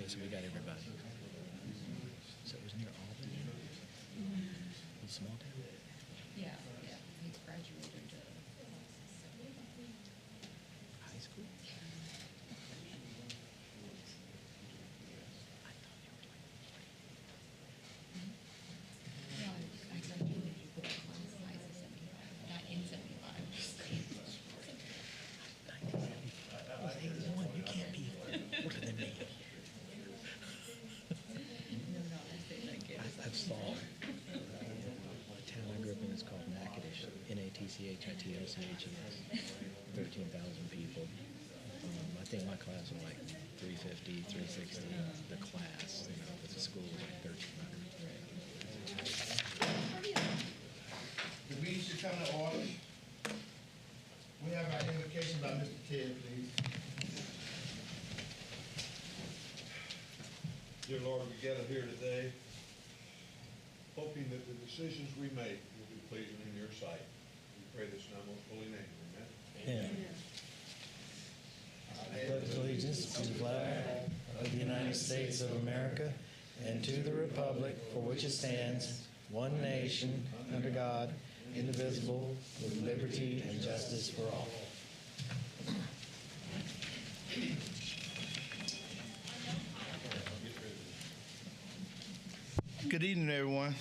Okay, so we got everybody. So it was near Albany? A small town? Yeah, yeah. He's graduated High school? I thought they were Well, I graduated with a class size of 75. Not in 75. 1975. I was 81. You can't be older than me. No, I say that kid. I saw the town I grew up in is called Natchitoches, Natchitoches, 13,000 people. I think my class was like 350, 360. The class, but the school was like 1,300. The meeting should come to order. We have our invocation by Mr. Ted, please. Dear Lord, we gather here today hoping that the decisions we make will be pleasing in your sight. We pray this in our most holy name. Amen. Amen. I pledge allegiance to the flag of the United States of America and to the republic for which it stands, one nation, under God, indivisible, with liberty and justice for all. Good evening, everyone.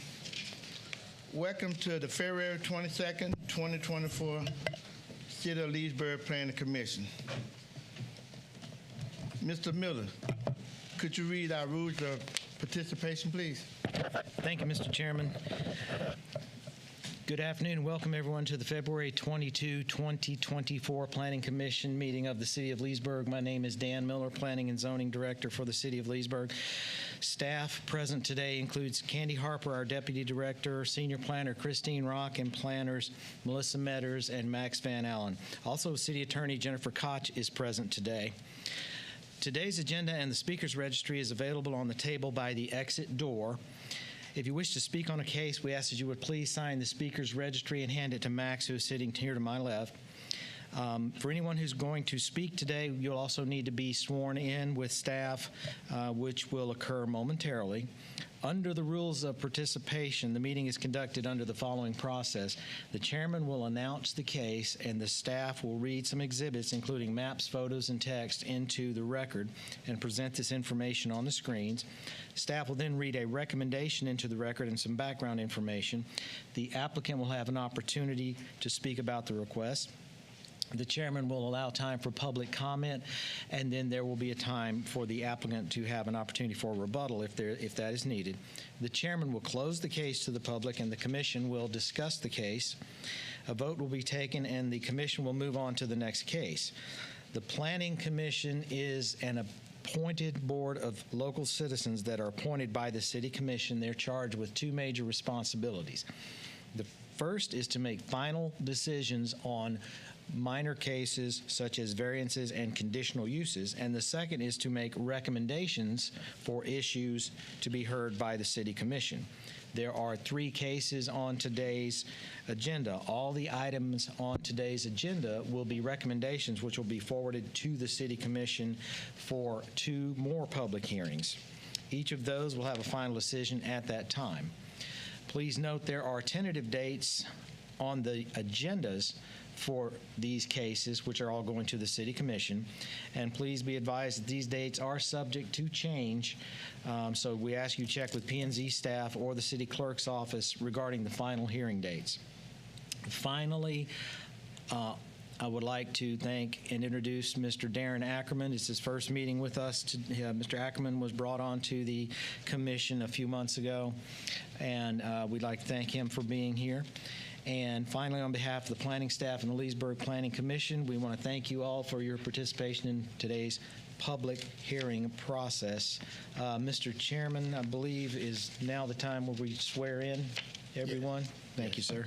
Welcome to the February 22nd, 2024 City of Leesburg Planning Commission. Mr. Miller, could you read our rules of participation, please? Thank you, Mr. Chairman. Good afternoon and welcome everyone to the February 22, 2024 Planning Commission meeting of the City of Leesburg. My name is Dan Miller, Planning and Zoning Director for the City of Leesburg. Staff present today includes Candy Harper, our Deputy Director, Senior Planner Christine Rock, and planners Melissa Metters and Max Van Allen. Also, City Attorney Jennifer Koch is present today. Today's agenda and the speakers registry is available on the table by the exit door. If you wish to speak on a case, we ask that you would please sign the speakers registry and hand it to Max, who is sitting here to my left. For anyone who's going to speak today, you'll also need to be sworn in with staff, which will occur momentarily. Under the rules of participation, the meeting is conducted under the following process. The chairman will announce the case, and the staff will read some exhibits, including maps, photos, and text, into the record and present this information on the screens. Staff will then read a recommendation into the record and some background information. The applicant will have an opportunity to speak about the request. The chairman will allow time for public comment, and then there will be a time for the applicant to have an opportunity for rebuttal if that is needed. The chairman will close the case to the public, and the commission will discuss the case. A vote will be taken, and the commission will move on to the next case. The Planning Commission is an appointed board of local citizens that are appointed by the City Commission. They're charged with two major responsibilities. The first is to make final decisions on minor cases such as variances and conditional uses, and the second is to make recommendations for issues to be heard by the City Commission. There are 3 cases on today's agenda. All the items on today's agenda will be recommendations which will be forwarded to the City Commission for 2 more public hearings. Each of those will have a final decision at that time. Please note there are tentative dates on the agendas for these cases, which are all going to the City Commission. And please be advised that these dates are subject to change. So we ask you check with P&Z staff or the City Clerk's office regarding the final hearing dates. Finally, I would like to thank and introduce Mr. Darren Ackerman. It's his first meeting with us. Mr. Ackerman was brought on to the commission a few months ago, and we'd like to thank him for being here. And finally, on behalf of the planning staff and the Leesburg Planning Commission, we want to thank you all for your participation in today's public hearing process. Mr. Chairman, I believe is now the time where we swear in everyone. Thank you, sir.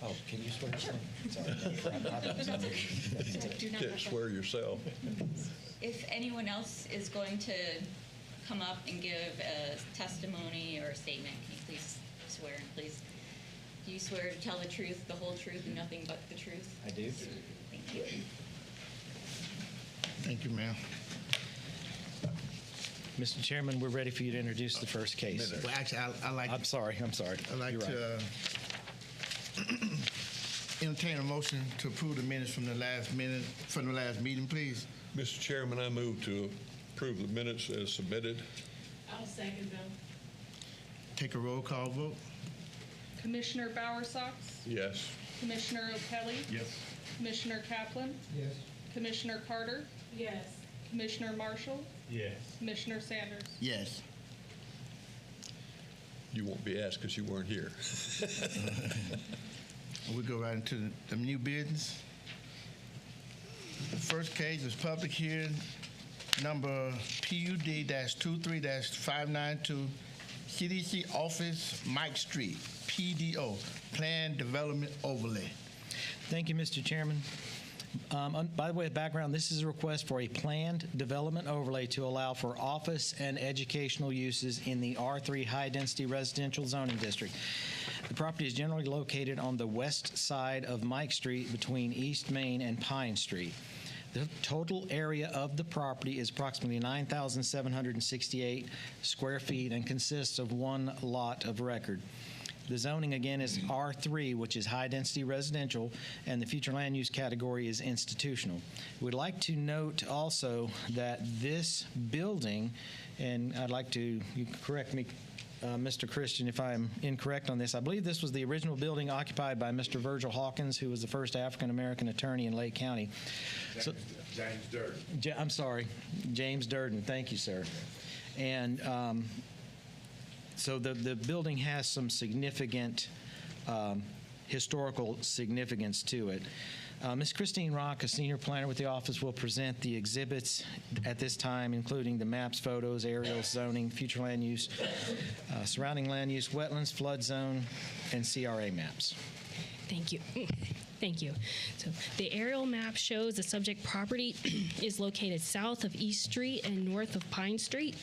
Oh, can you swear yourself? Do not Can't swear yourself. If anyone else is going to come up and give a testimony or a statement, can you please swear and please? Do you swear to tell the truth, the whole truth, and nothing but the truth? I do. Thank you. Thank you, ma'am. Mr. Chairman, we're ready for you to introduce the first case. Well, actually, I like I'm sorry. I'd like You're right. to entertain a motion to approve the minutes from the last meeting, please. Mr. Chairman, I move to approve the minutes as submitted. I'll second them. Take a roll call vote. Commissioner Bowersox, Yes. Commissioner O'Kelly, Yes. Commissioner Kaplan, Yes. Commissioner Carter, Yes. Commissioner Marshall, Yes. Commissioner Sanders. Yes. You won't be asked because you weren't here. We go right into the new business. The first case is public hearing number PUD-23-592, CDC Office, Mike Street, PDO, Plan Development Overlay. Thank you, Mr. Chairman. By the way, background, this is a request for a planned development overlay to allow for office and educational uses in the R3 high-density residential zoning district. The property is generally located on the west side of Mike Street between East Main and Pine Street. The total area of the property is approximately 9,768 square feet and consists of one lot of record. The zoning, again, is R3, which is high-density residential, and the future land use category is institutional. We'd like to note also that this building, and I'd like to, you can correct me, Mr. Christian, if I'm incorrect on this, I believe this was the original building occupied by Mr. Virgil Hawkins, who was the first African-American attorney in Lake County. James Durden. I'm sorry, James Durden. Thank you, sir. And so the building has some significant historical significance to it. Ms. Christine Rock, a senior planner with the office, will present the exhibits at this time, including the maps, photos, aerials, zoning, future land use, surrounding land use, wetlands, flood zone, and CRA maps. Thank you. Thank you. So the aerial map shows the subject property is located south of East Street and north of Pine Street.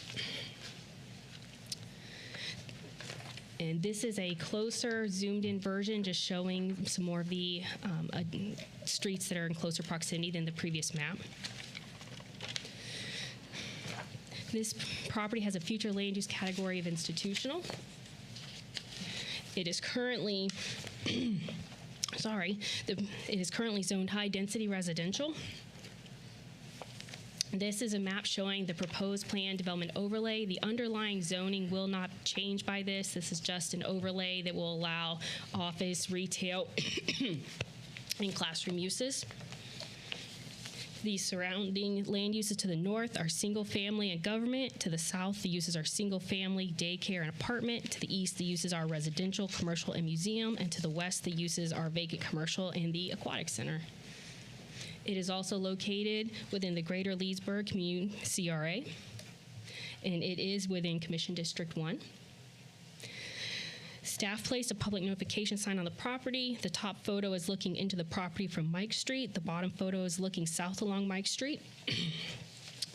And this is a closer zoomed-in version, just showing some more of the streets that are in closer proximity than the previous map. This property has a future land use category of institutional. It is currently, it is currently zoned high-density residential. This is a map showing the proposed plan development overlay. The underlying zoning will not change by this. This is just an overlay that will allow office, retail, and classroom uses. The surrounding land uses to the north are single family and government. To the south, the uses are single family, daycare, and apartment. To the east, the uses are residential, commercial, and museum. And to the west, the uses are vacant commercial and the aquatic center. It is also located within the Greater Leesburg Community CRA, and it is within Commission District 1. Staff placed a public notification sign on the property. The top photo is looking into the property from Mike Street. The bottom photo is looking south along Mike Street.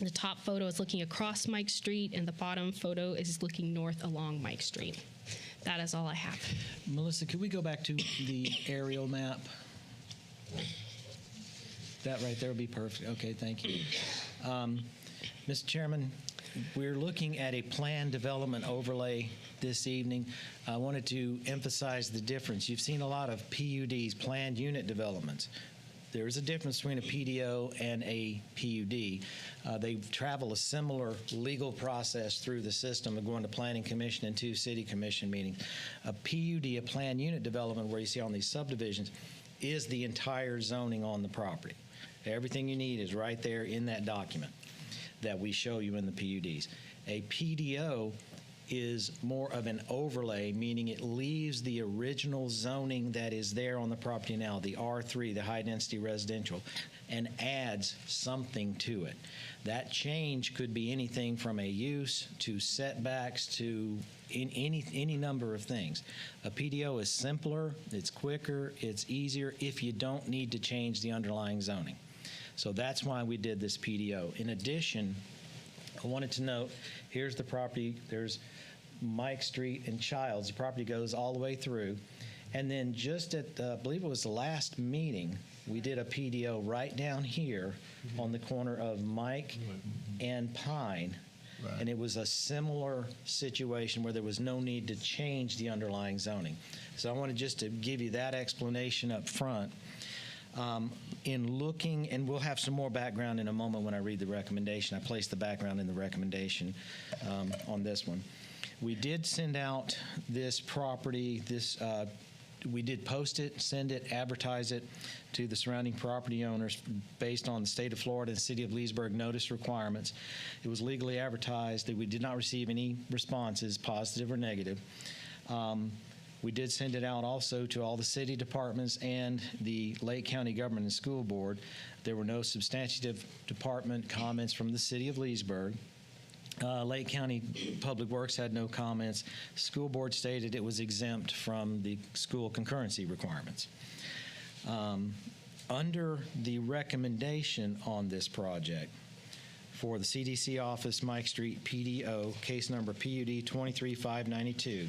The top photo is looking across Mike Street, and the bottom photo is looking north along Mike Street. That is all I have. Melissa, could we go back to the aerial map? That right there would be perfect. Okay, thank you. Mr. Chairman, we're looking at a planned development overlay this evening. I wanted to emphasize the difference. You've seen a lot of PUDs, planned unit developments. There is a difference between a PDO and a PUD. They travel a similar legal process through the system of going to Planning Commission and 2 City Commission meetings. A PUD, a planned unit development, where you see on these subdivisions, is the entire zoning on the property. Everything you need is right there in that document that we show you in the PUDs. A PDO is more of an overlay, meaning it leaves the original zoning that is there on the property now, the R3, the high-density residential, and adds something to it. That change could be anything from a use to setbacks to any number of things. A PDO is simpler, it's quicker, it's easier if you don't need to change the underlying zoning. So that's why we did this PDO. In addition, I wanted to note, here's the property, there's Mike Street and Childs. The property goes all the way through. And then just at, I believe it was the last meeting, we did a PDO right down here on the corner of Mike and Pine. Right. And it was a similar situation where there was no need to change the underlying zoning. So I wanted just to give you that explanation up front. In looking, and we'll have some more background in a moment when I read the recommendation. I placed the background in the recommendation on this one. We did send out this property, we did post it, send it, advertise it to the surrounding property owners based on the state of Florida and city of Leesburg notice requirements. It was legally advertised. We did not receive any responses, positive or negative. We did send it out also to all the city departments and the Lake County Government and School Board. There were no substantive department comments from the city of Leesburg. Lake County Public Works had no comments. School Board stated it was exempt from the school concurrency requirements. Under the recommendation on this project for the CDC office, Mike Street, PDO, case number PUD 23592,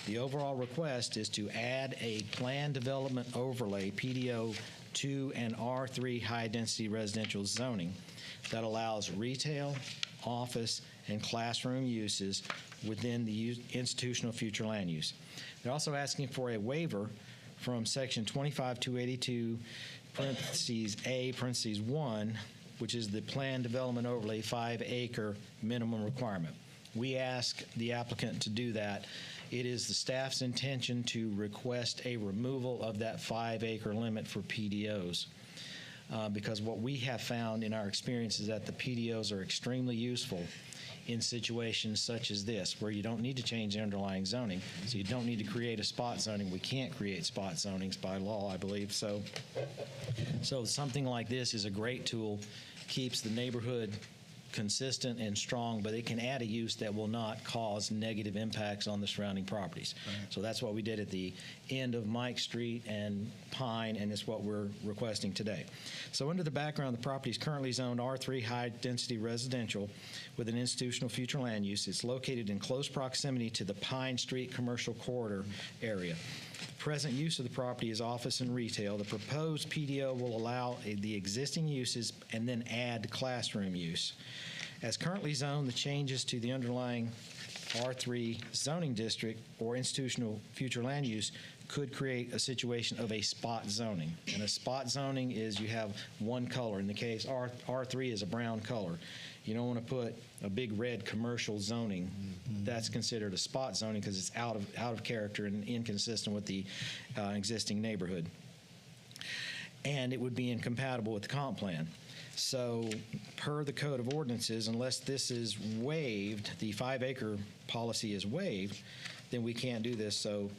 the overall request is to add a planned development overlay, PDO, to an R3 high-density residential zoning that allows retail, office, and classroom uses within the institutional future land use. They're also asking for a waiver from section 25282, parentheses A, parentheses 1, which is the planned development overlay 5-acre minimum requirement. We ask the applicant to do that. It is the staff's intention to request a removal of that 5-acre limit for PDOs. Because what we have found in our experience is that the PDOs are extremely useful in situations such as this, where you don't need to change the underlying zoning, so you don't need to create a spot zoning. We can't create spot zonings by law, I believe. So something like this is a great tool, keeps the neighborhood consistent and strong, but it can add a use that will not cause negative impacts on the surrounding properties. Right. So that's what we did at the end of Mike Street and Pine, and it's what we're requesting today. So under the background, the property is currently zoned R3 high-density residential with an institutional future land use. It's located in close proximity to the Pine Street commercial corridor area. The present use of the property is office and retail. The proposed PDO will allow the existing uses and then add classroom use. As currently zoned, the changes to the underlying R3 zoning district or institutional future land use could create a situation of a spot zoning. And a spot zoning is you have one color. In the case, R3 is a brown color. You don't want to put a big red commercial zoning. That's considered a spot zoning because it's out of character and inconsistent with the existing neighborhood. And it would be incompatible with the comp plan. So per the Code of Ordinances, unless this is waived, the 5-acre policy is waived, then we can't do this. So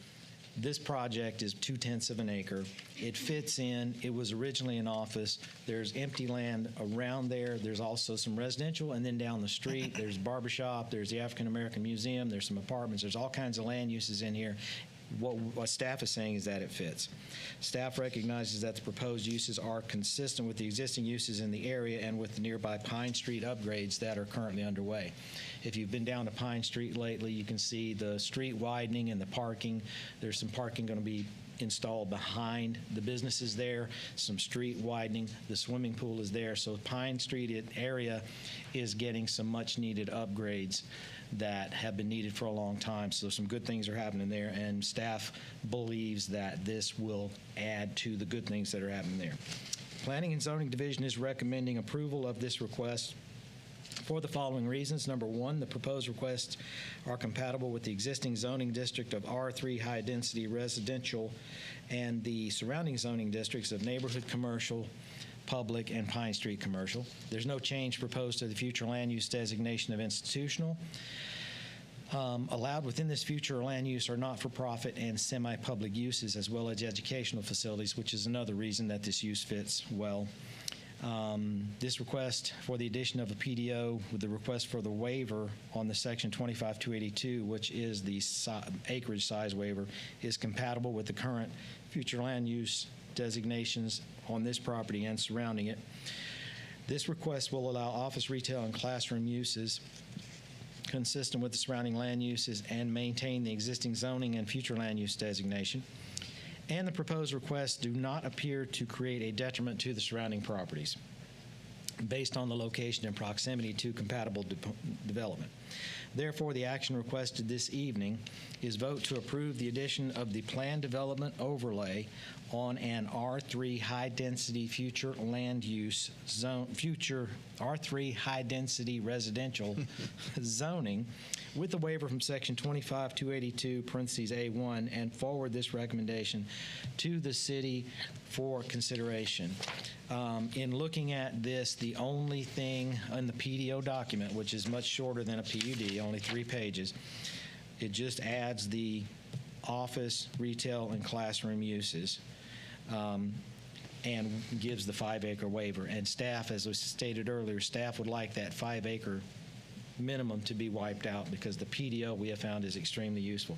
this project is 2/10 of an acre. It fits in. It was originally an office. There's empty land around there. There's also some residential, and then down the street, there's barbershop, there's the African American Museum, there's some apartments. There's all kinds of land uses in here. What staff is saying is that it fits. Staff recognizes that the proposed uses are consistent with the existing uses in the area and with the nearby Pine Street upgrades that are currently underway. If you've been down to Pine Street lately, you can see the street widening and the parking. There's some parking going to be installed behind the businesses there, some street widening. The swimming pool is there. So Pine Street area is getting some much needed upgrades that have been needed for a long time. So some good things are happening there, and staff believes that this will add to the good things that are happening there. Planning and Zoning Division is recommending approval of this request for the following reasons. Number one, the proposed requests are compatible with the existing zoning district of R3 high-density residential and the surrounding zoning districts of neighborhood commercial, public, and Pine Street commercial. There's no change proposed to the future land use designation of institutional. Allowed within this future land use are not-for-profit and semi-public uses, as well as educational facilities, which is another reason that this use fits well. This request for the addition of a PDO with the request for the waiver on the section 25282, which is the acreage size waiver, is compatible with the current future land use designations on this property and surrounding it. This request will allow office, retail, and classroom uses consistent with the surrounding land uses and maintain the existing zoning and future land use designation. and the proposed requests do not appear to create a detriment to the surrounding properties based on the location and proximity to compatible development. Therefore, the action requested this evening is vote to approve the addition of the planned development overlay on an R3 high-density future land use zone, future R3 high-density residential zoning with the waiver from Section 25282, parentheses A1, and forward this recommendation to the city for consideration. In looking at this, the only thing in the PDO document, which is much shorter than a PUD, only 3 pages, it just adds the office, retail, and classroom uses, and gives the 5-acre waiver. And staff, as was stated earlier, staff would like that 5-acre minimum to be wiped out because the PDO we have found is extremely useful.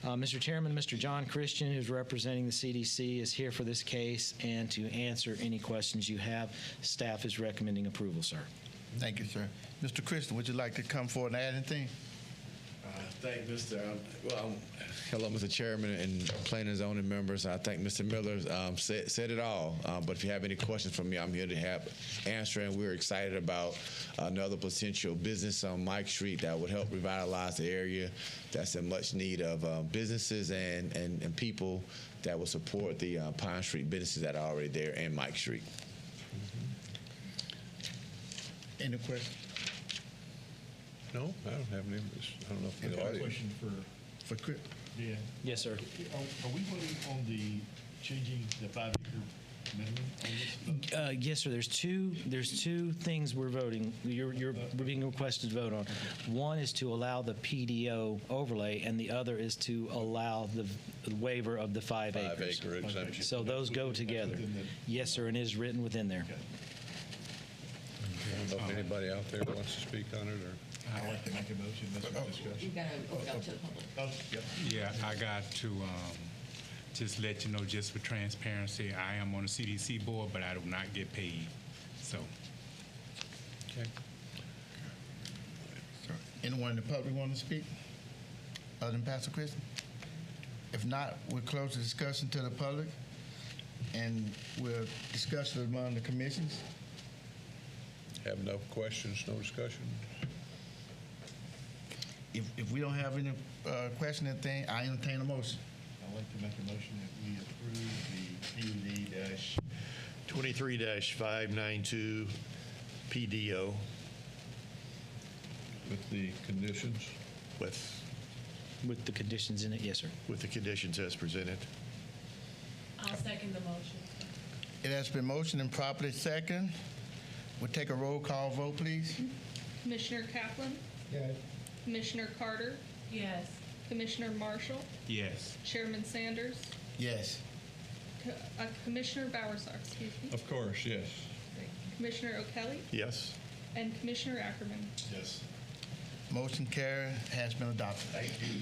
Mr. Chairman, Mr. John Christian, who's representing the CDC, is here for this case and to answer any questions you have. Staff is recommending approval, sir. Thank you, sir. Mr. Christian, would you like to come forward and add anything? Thank Mr. Hello, Mr. Chairman and planning and zoning members. I think Mr. Miller said it all. But if you have any questions for me, I'm here to help answer. And we're excited about another potential business on Mike Street that would help revitalize the area. That's in much need of businesses and people that will support the Pine Street businesses that are already there and Mike Street. Any questions? No, I don't have any. I don't know if I the got a audience. question For Chris? Dan. Yes, sir. Are we voting on the changing the 5-acre minimum on this? Yes, sir. There's two things we're voting. We're being requested to vote on. One is to allow the PDO overlay, and the other is to allow the waiver of the 5 acres. 5-acre exemption. So those go together. Yes, sir, and it is written within there. I don't know if anybody out there wants to speak on it, or? I'd like to make a motion, Mr. Discussion. You've got to open up to the public. Oh, yep. Yeah, I got to just let you know, just for transparency, I am on the CDC board, but I do not get paid. So, Okay. Anyone in the public want to speak? Other than Pastor Christian? If not, we'll close the discussion to the public, and we'll discuss it among the commissions. Have no questions, no discussion? If we don't have any question or thing, I entertain a motion. I'd like to make a motion that we approve the PUD 23-592 PDO With the conditions? With the conditions in it, yes, sir. with the conditions as presented. I'll second the motion. It has been motioned and properly second. We'll take a roll call vote, please. Commissioner Kaplan. Yes. Commissioner Carter. Yes. Commissioner Marshall. yes. Chairman Sanders. Yes. Commissioner Bowersox, excuse me. Of course, yes. Commissioner O'Kelly. Yes. And Commissioner Ackerman. Yes. Motion carried, has been adopted. Thank you.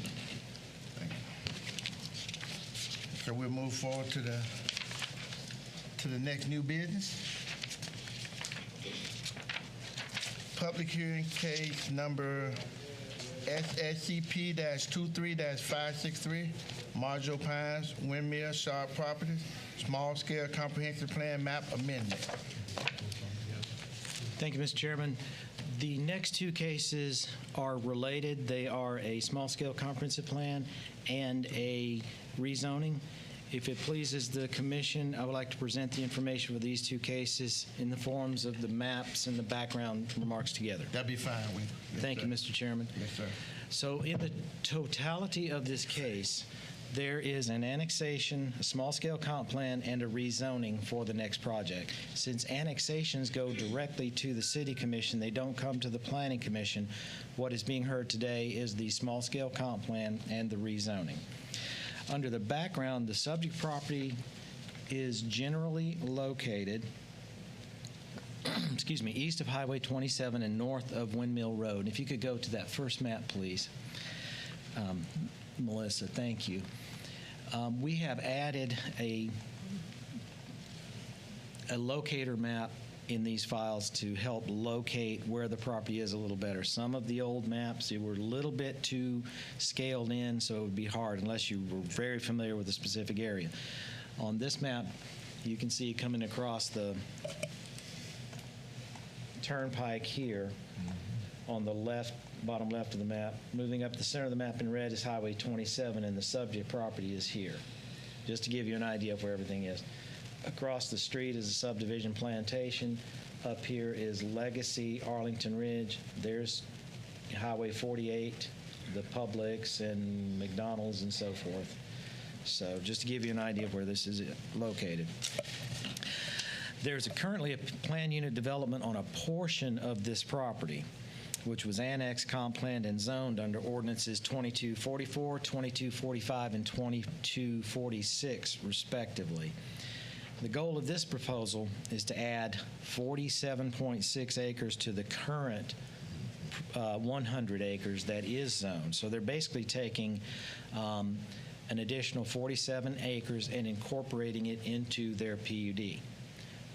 Thank you. So we'll move forward to the next new business. Public hearing case number SSCP-23-563, Marjo Pines, Windmill, Sharp Properties, Small Scale Comprehensive Plan Map Amendment. Thank you, Mr. Chairman. The next two cases are related. They are a small-scale comprehensive plan and a rezoning. If it pleases the commission, I would like to present the information for these two cases in the forms of the maps and the background remarks together. That'd be fine. Thank you, Mr. Chairman. Yes, sir. So in the totality of this case, there is an annexation, a small-scale comp plan, and a rezoning for the next project. Since annexations go directly to the City Commission, they don't come to the Planning Commission. What is being heard today is the small-scale comp plan and the rezoning. Under the background, the subject property is generally located excuse me, east of Highway 27 and north of Windmill Road. If you could go to that first map, please. Melissa, thank you. We have added a locator map in these files to help locate where the property is a little better. Some of the old maps, were a little bit too scaled in, so it would be hard unless you were very familiar with a specific area. On this map, you can see coming across the turnpike here on the left, bottom left of the map. Moving up the center of the map in red is Highway 27, and the subject property is here, just to give you an idea of where everything is. Across the street is a subdivision plantation. Up here is Legacy, Arlington Ridge. There's Highway 48, the Publix and McDonald's and so forth. So just to give you an idea of where this is located. There's currently a plan unit development on a portion of this property, which was annexed, comp planned, and zoned under ordinances 2244, 2245, and 2246, respectively. The goal of this proposal is to add 47.6 acres to the current 100 acres that is zoned. So they're basically taking an additional 47 acres and incorporating it into their PUD.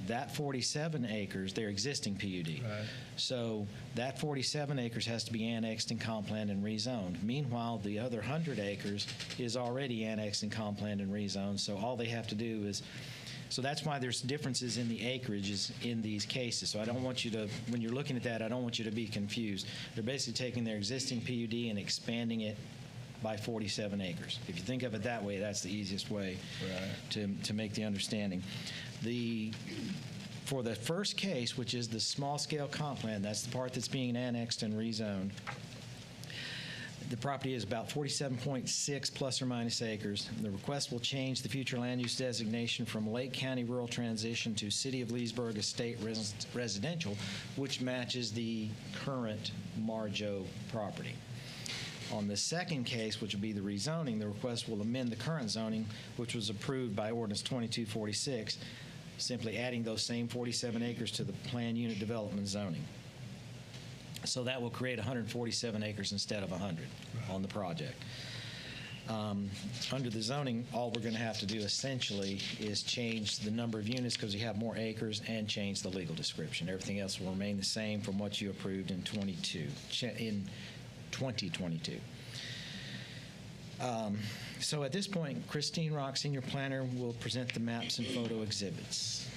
That 47 acres, their existing PUD. Right. So that 47 acres has to be annexed and comp planned and rezoned. Meanwhile, the other 100 acres is already annexed and comp planned and rezoned. So all they have to do is, so that's why there's differences in the acreages in these cases. So I don't want you to, when you're looking at that, I don't want you to be confused. They're basically taking their existing PUD and expanding it by 47 acres. If you think of it that way, that's the easiest way to make the understanding. For the first case, which is the small-scale comp plan, that's the part that's being annexed and rezoned. The property is about 47.6 plus or minus acres. The request will change the future land use designation from Lake County Rural Transition to City of Leesburg Estate Residential, which matches the current Marjo property. On the second case, which would be the rezoning, the request will amend the current zoning, which was approved by Ordinance 2246, simply adding those same 47 acres to the plan unit development zoning. So that will create 147 acres instead of 100 on the project. Under the zoning, all we're going to have to do essentially is change the number of units because you have more acres and change the legal description. Everything else will remain the same from what you approved in 2022. So at this point, Christine Rock, Senior Planner, will present the maps and photo exhibits.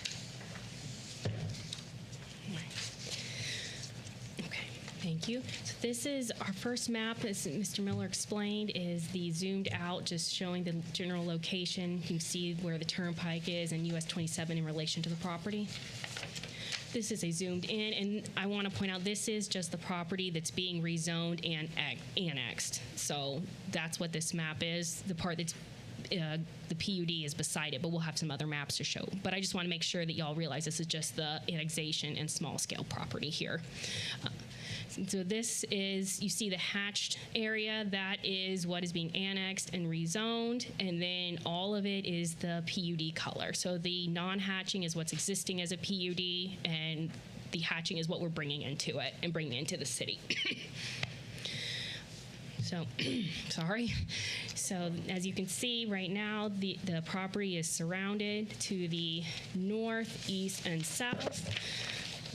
Okay, thank you. So this is our first map, as Mr. Miller explained, is the zoomed out, just showing the general location. You can see where the turnpike is and US 27 in relation to the property. This is a zoomed in, and I want to point out this is just the property that's being rezoned and annexed. So that's what this map is. The part that's the PUD is beside it, but we'll have some other maps to show. But I just want to make sure that y'all realize this is just the annexation and small-scale property here. So this is, you see the hatched area, that is what is being annexed and rezoned, and then all of it is the PUD color. So the non-hatching is what's existing as a PUD, and the hatching is what we're bringing into it and bringing into the city. So, sorry. So as you can see right now, the property is surrounded to the north, east, and south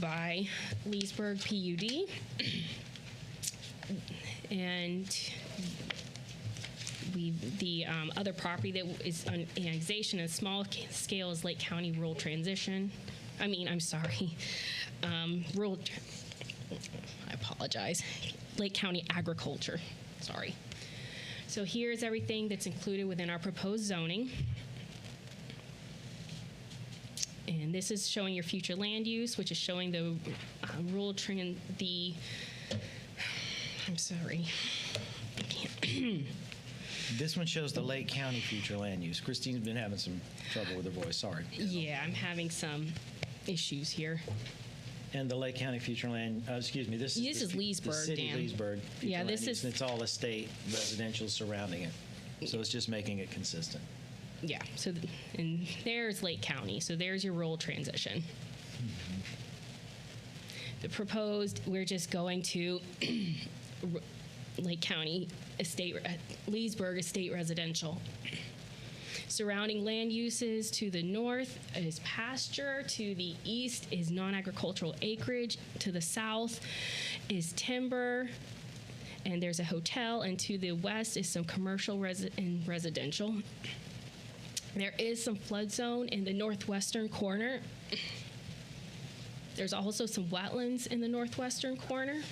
by Leesburg PUD, and the other property that is on annexation and small scale is Lake County Rural Transition. Rural. I apologize. Lake County Agriculture. Sorry. So here's everything that's included within our proposed zoning. And this is showing your future land use, which is showing the I'm sorry. I can't. This one shows the Lake County future land use. Christine's been having some trouble with her voice. Sorry. Yeah, I'm having some issues here. And the Lake County future land, excuse me, this is Leesburg, the city Dan. of Leesburg. Future Yeah, this land use, is- and it's all estate residential surrounding it. So it's just making it consistent. Yeah, so and there's Lake County, so there's your rural transition. The proposed, we're just going to Lake County Estate, Leesburg Estate Residential. Surrounding land uses: to the north is pasture, to the east is non-agricultural acreage, to the south is timber, and there's a hotel, and to the west is some commercial and residential. There is some flood zone in the northwestern corner. There's also some wetlands in the northwestern corner.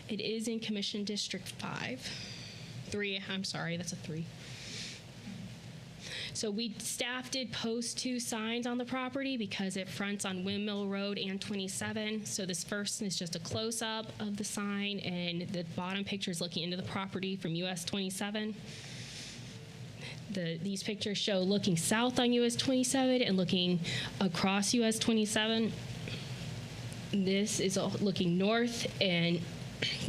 It is in Commission District 3, I'm sorry, that's a 3. So staff did post 2 signs on the property because it fronts on Windmill Road and 27. So this first is just a close-up of the sign, and the bottom picture is looking into the property from US 27. These pictures show looking south on US 27 and looking across US 27. This is looking north, and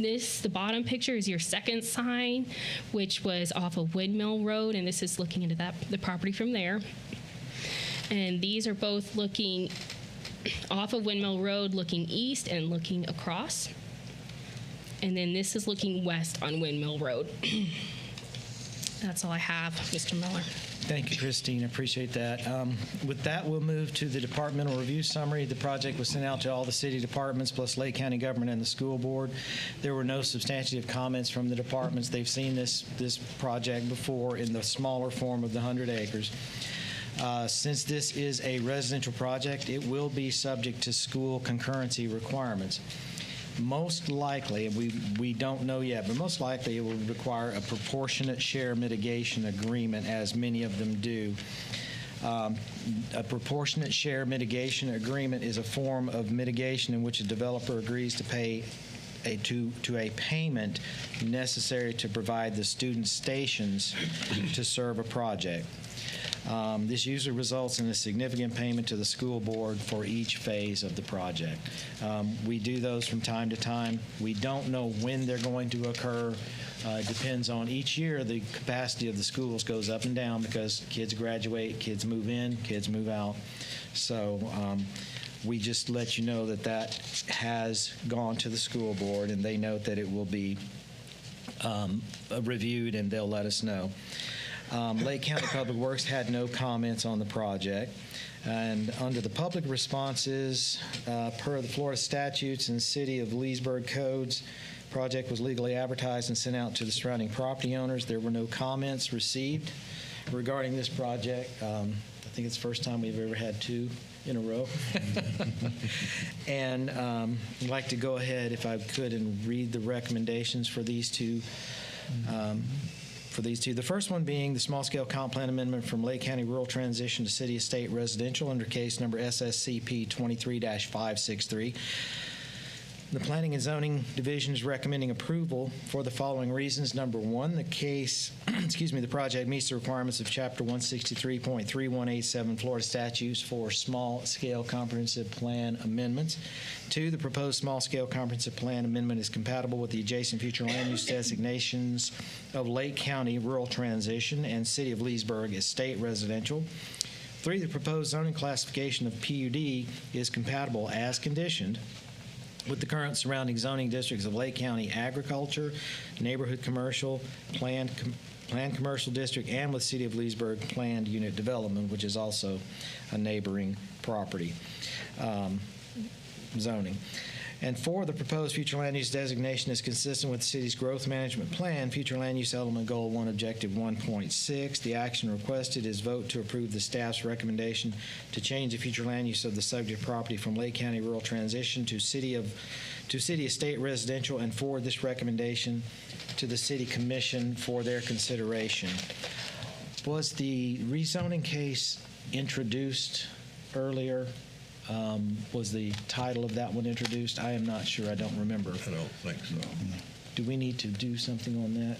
the bottom picture is your second sign, which was off of Windmill Road, and this is looking into the property from there. And these are both looking off of Windmill Road, looking east and looking across. And then this is looking west on Windmill Road. That's all I have, Mr. Miller. Thank you, Christine. I appreciate that. With that, we'll move to the departmental review summary. The project was sent out to all the city departments, plus Lake County government and the school board. There were no substantive comments from the departments. They've seen this project before in the smaller form of the 100 acres. Since this is a residential project, it will be subject to school concurrency requirements. Most likely, we don't know yet, but most likely it will require a proportionate share mitigation agreement, as many of them do. A proportionate share mitigation agreement is a form of mitigation in which a developer agrees to pay to a payment necessary to provide the student stations to serve a project. This usually results in a significant payment to the school board for each phase of the project. We do those from time to time. We don't know when they're going to occur. It depends on each year. The capacity of the schools goes up and down because kids graduate, kids move in, kids move out. So we just let you know that has gone to the school board, and they note that it will be reviewed, and they'll let us know. Lake County Public Works had no comments on the project. And under the public responses, per the Florida statutes and City of Leesburg codes, project was legally advertised and sent out to the surrounding property owners. There were no comments received regarding this project. I think it's the first time we've ever had 2 in a row. And I'd like to go ahead, if I could, and read the recommendations for these two. The first one being the small-scale comp plan amendment from Lake County Rural Transition to City Estate Residential under case number SSCP 23-563. The Planning and Zoning Division is recommending approval for the following reasons. Number 1, the case, the project meets the requirements of Chapter 163.3187 Florida statutes for small-scale comprehensive plan amendments. 2, the proposed small-scale comprehensive plan amendment is compatible with the adjacent future land use designations of Lake County Rural Transition and City of Leesburg Estate Residential. 3, the proposed zoning classification of PUD is compatible as conditioned with the current surrounding zoning districts of Lake County Agriculture, Neighborhood Commercial, Planned Commercial District, and with City of Leesburg Planned Unit Development, which is also a neighboring property zoning. And 4, the proposed future land use designation is consistent with the city's growth management plan, future land use element goal 1, objective 1.6. The action requested is vote to approve the staff's recommendation to change the future land use of the subject property from Lake County Rural Transition to City Estate Residential, and forward this recommendation to the City Commission for their consideration. Was the rezoning case introduced earlier? Was the title of that one introduced? I am not sure. I don't remember. I don't think so. Do we need to do something on that,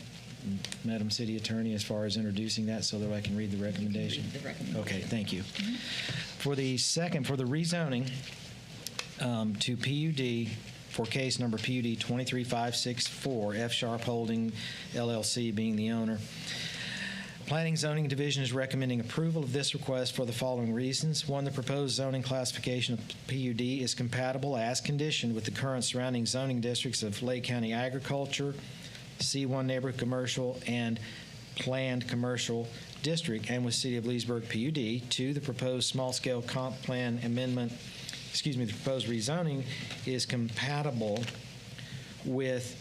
Madam City Attorney, as far as introducing that so that I can read the recommendation? Read the recommendation. Okay, thank you. For the second, for the rezoning to PUD for case number PUD 23564, F Sharp Holding LLC being the owner. Planning Zoning Division is recommending approval of this request for the following reasons. 1, the proposed zoning classification of PUD is compatible as conditioned with the current surrounding zoning districts of Lake County Agriculture, C1 Neighborhood Commercial, and Planned Commercial District and with City of Leesburg PUD. 2, the proposed small-scale comp plan amendment, the proposed rezoning is compatible with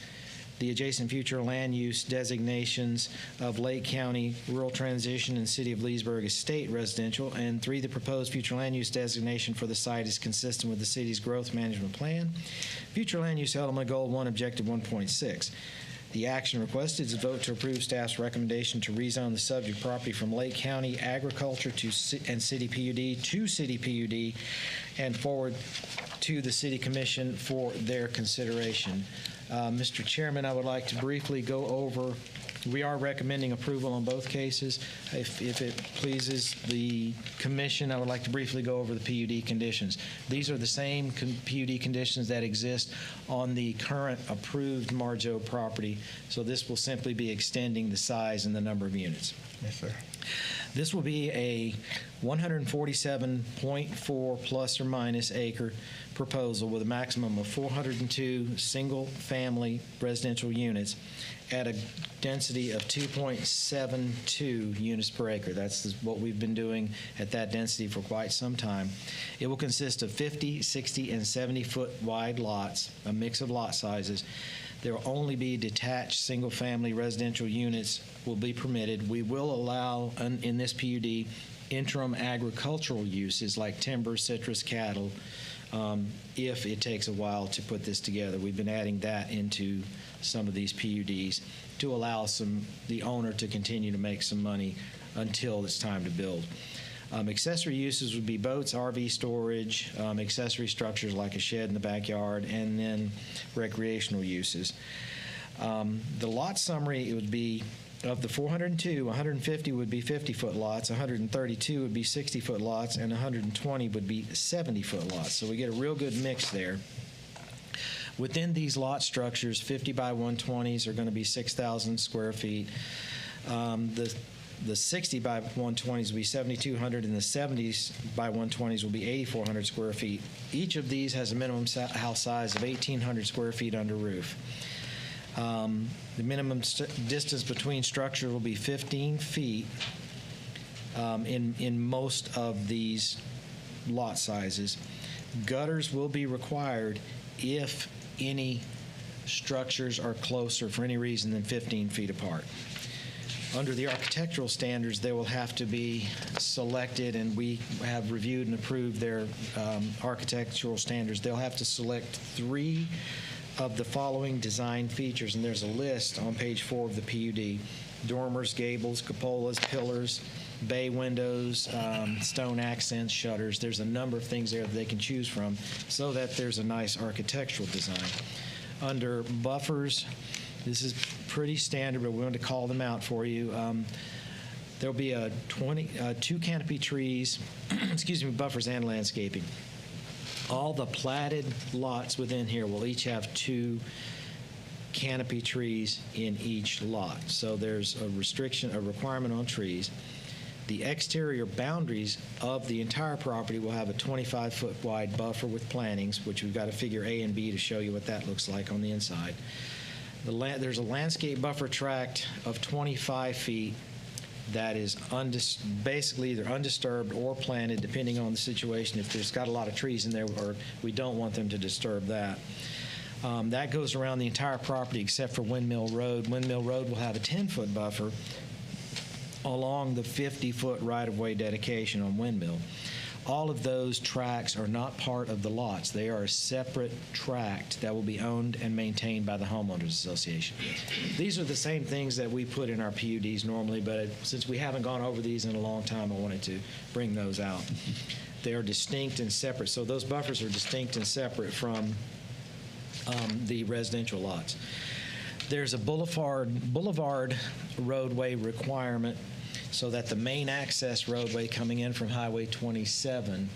the adjacent future land use designations of Lake County Rural Transition and City of Leesburg Estate Residential. And 3, the proposed future land use designation for the site is consistent with the city's growth management plan. Future land use element goal 1, objective 1.6. The action requested is a vote to approve staff's recommendation to rezone the subject property from Lake County Agriculture and City PUD to City PUD and forward to the City Commission for their consideration. Mr. Chairman, I would like to briefly go over, we are recommending approval on both cases. If it pleases the commission, I would like to briefly go over the PUD conditions. These are the same PUD conditions that exist on the current approved Marjo property, so this will simply be extending the size and the number of units. Yes, sir. This will be a 147.4 plus or minus acre proposal with a maximum of 402 single-family residential units at a density of 2.72 units per acre. That's what we've been doing at that density for quite some time. It will consist of 50, 60, and 70-foot wide lots, a mix of lot sizes. There will only be detached single-family residential units will be permitted. We will allow, in this PUD, interim agricultural uses like timber, citrus, cattle, if it takes a while to put this together. We've been adding that into some of these PUDs to allow the owner to continue to make some money until it's time to build. Accessory uses would be boats, RV storage, accessory structures like a shed in the backyard, and then recreational uses. The lot summary, it would be of the 402, 150 would be 50-foot lots, 132 would be 60-foot lots, and 120 would be 70-foot lots. So we get a real good mix there. Within these lot structures, 50 by 120s are going to be 6,000 square feet. The 60 by 120s will be 7,200, and the 70s by 120s will be 8,400 square feet. Each of these has a minimum house size of 1,800 square feet under roof. The minimum distance between structures will be 15 feet in most of these lot sizes. Gutters will be required if any structures are closer for any reason than 15 feet apart. Under the architectural standards, they will have to be selected, and we have reviewed and approved their architectural standards. They'll have to select 3 of the following design features, and there's a list on page 4 of the PUD: dormers, gables, cupolas, pillars, bay windows, stone accents, shutters. There's a number of things there that they can choose from so that there's a nice architectural design. Under buffers, this is pretty standard, but we want to call them out for you. There'll be 2 canopy trees, buffers and landscaping. All the platted lots within here will each have 2 canopy trees in each lot. So there's a requirement on trees. The exterior boundaries of the entire property will have a 25-foot wide buffer with plantings, which we've got a figure A and B to show you what that looks like on the inside. There's a landscape buffer tract of 25 feet that is basically either undisturbed or planted, depending on the situation. If there's got a lot of trees in there, or we don't want them to disturb that. That goes around the entire property except for Windmill Road. Windmill Road will have a 10-foot buffer along the 50-foot right-of-way dedication on Windmill. All of those tracts are not part of the lots. They are a separate tract that will be owned and maintained by the Homeowners Association. These are the same things that we put in our PUDs normally, but since we haven't gone over these in a long time, I wanted to bring those out. They are distinct and separate, so those buffers are distinct and separate from the residential lots. There's a boulevard roadway requirement so that the main access roadway coming in from Highway 27,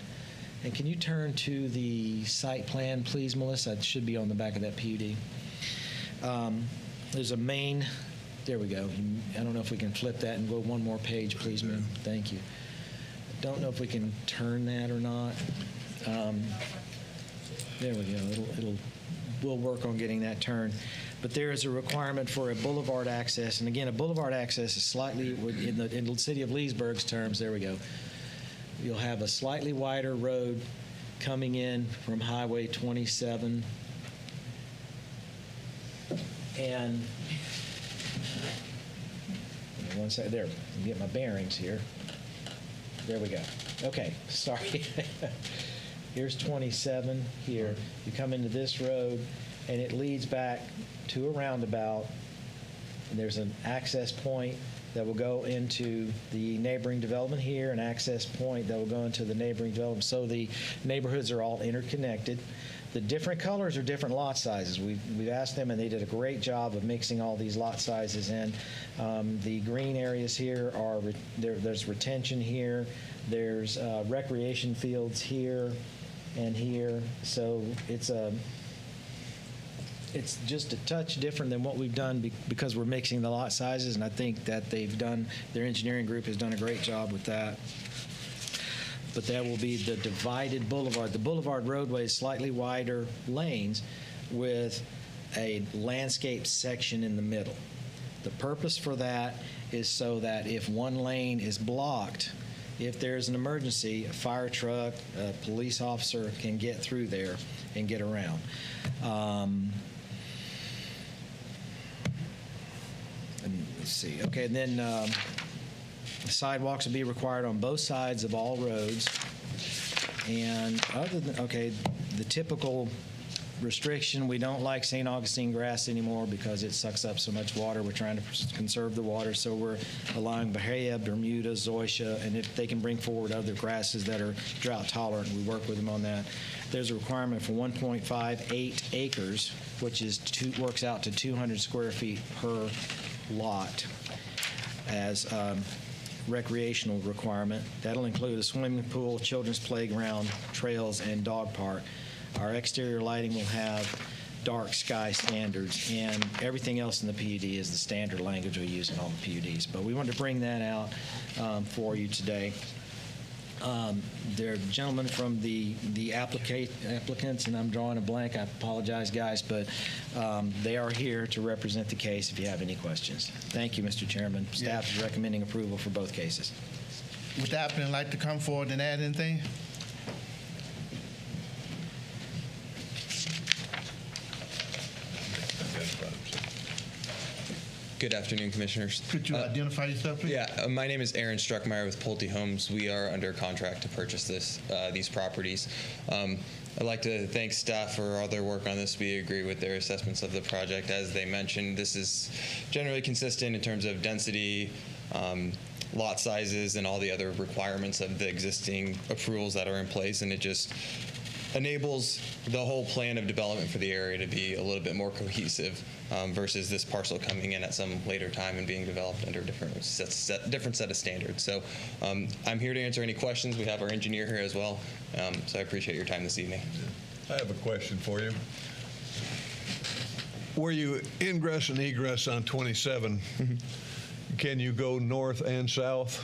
and can you turn to the site plan, please, Melissa? It should be on the back of that PUD. There's a main, there we go. I don't know if we can flip that and go one more page, please, ma'am. Thank you. I don't know if we can turn that or not. There we go. We'll work on getting that turned. but there is a requirement for a boulevard access. And again, a boulevard access is slightly, in the city of Leesburg's terms, there we go. You'll have a slightly wider road coming in from Highway 27. And one second, there, let me get my bearings here. There we go. Okay, sorry. Here's 27 here. You come into this road, and it leads back to a roundabout. And there's an access point that will go into the neighboring development here, an access point that will go into the neighboring development. So the neighborhoods are all interconnected. The different colors are different lot sizes. We've asked them, and they did a great job of mixing all these lot sizes in. The green areas here are, there's retention here. There's recreation fields here and here. So it's just a touch different than what we've done because we're mixing the lot sizes, and I think that their engineering group has done a great job with that. But that will be the divided boulevard. The boulevard roadway is slightly wider lanes with a landscape section in the middle. The purpose for that is so that if one lane is blocked, if there's an emergency, a fire truck, a police officer can get through there and get around. Let's see. Okay, and then sidewalks will be required on both sides of all roads. And other than, okay, the typical restriction, we don't like St. Augustine grass anymore because it sucks up so much water. We're trying to conserve the water, so we're allowing Bahia, Bermuda, Zoysia, and if they can bring forward other grasses that are drought tolerant, we work with them on that. There's a requirement for 1.58 acres, which is works out to 200 square feet per lot as recreational requirement. That'll include a swimming pool, children's playground, trails, and dog park. Our exterior lighting will have dark sky standards, and everything else in the PUD is the standard language we use in all the PUDs. But we wanted to bring that out for you today. There are gentlemen from the applicants, and I'm drawing a blank. I apologize, guys, but they are here to represent the case if you have any questions. Thank you, Mr. Chairman. Staff is recommending approval for both cases. Would the applicant like to come forward and add anything? Good afternoon, Commissioners. Could you identify yourself, please? Yeah, my name is Aaron Struckmeyer with Pulte Homes. We are under contract to purchase these properties. I'd like to thank staff for all their work on this. We agree with their assessments of the project. As they mentioned, this is generally consistent in terms of density, lot sizes, and all the other requirements of the existing approvals that are in place, and it just enables the whole plan of development for the area to be a little bit more cohesive versus this parcel coming in at some later time and being developed under different set of standards. So I'm here to answer any questions. We have our engineer here as well, so I appreciate your time this evening. I have a question for you. Where you ingress and egress on 27, can you go north and south?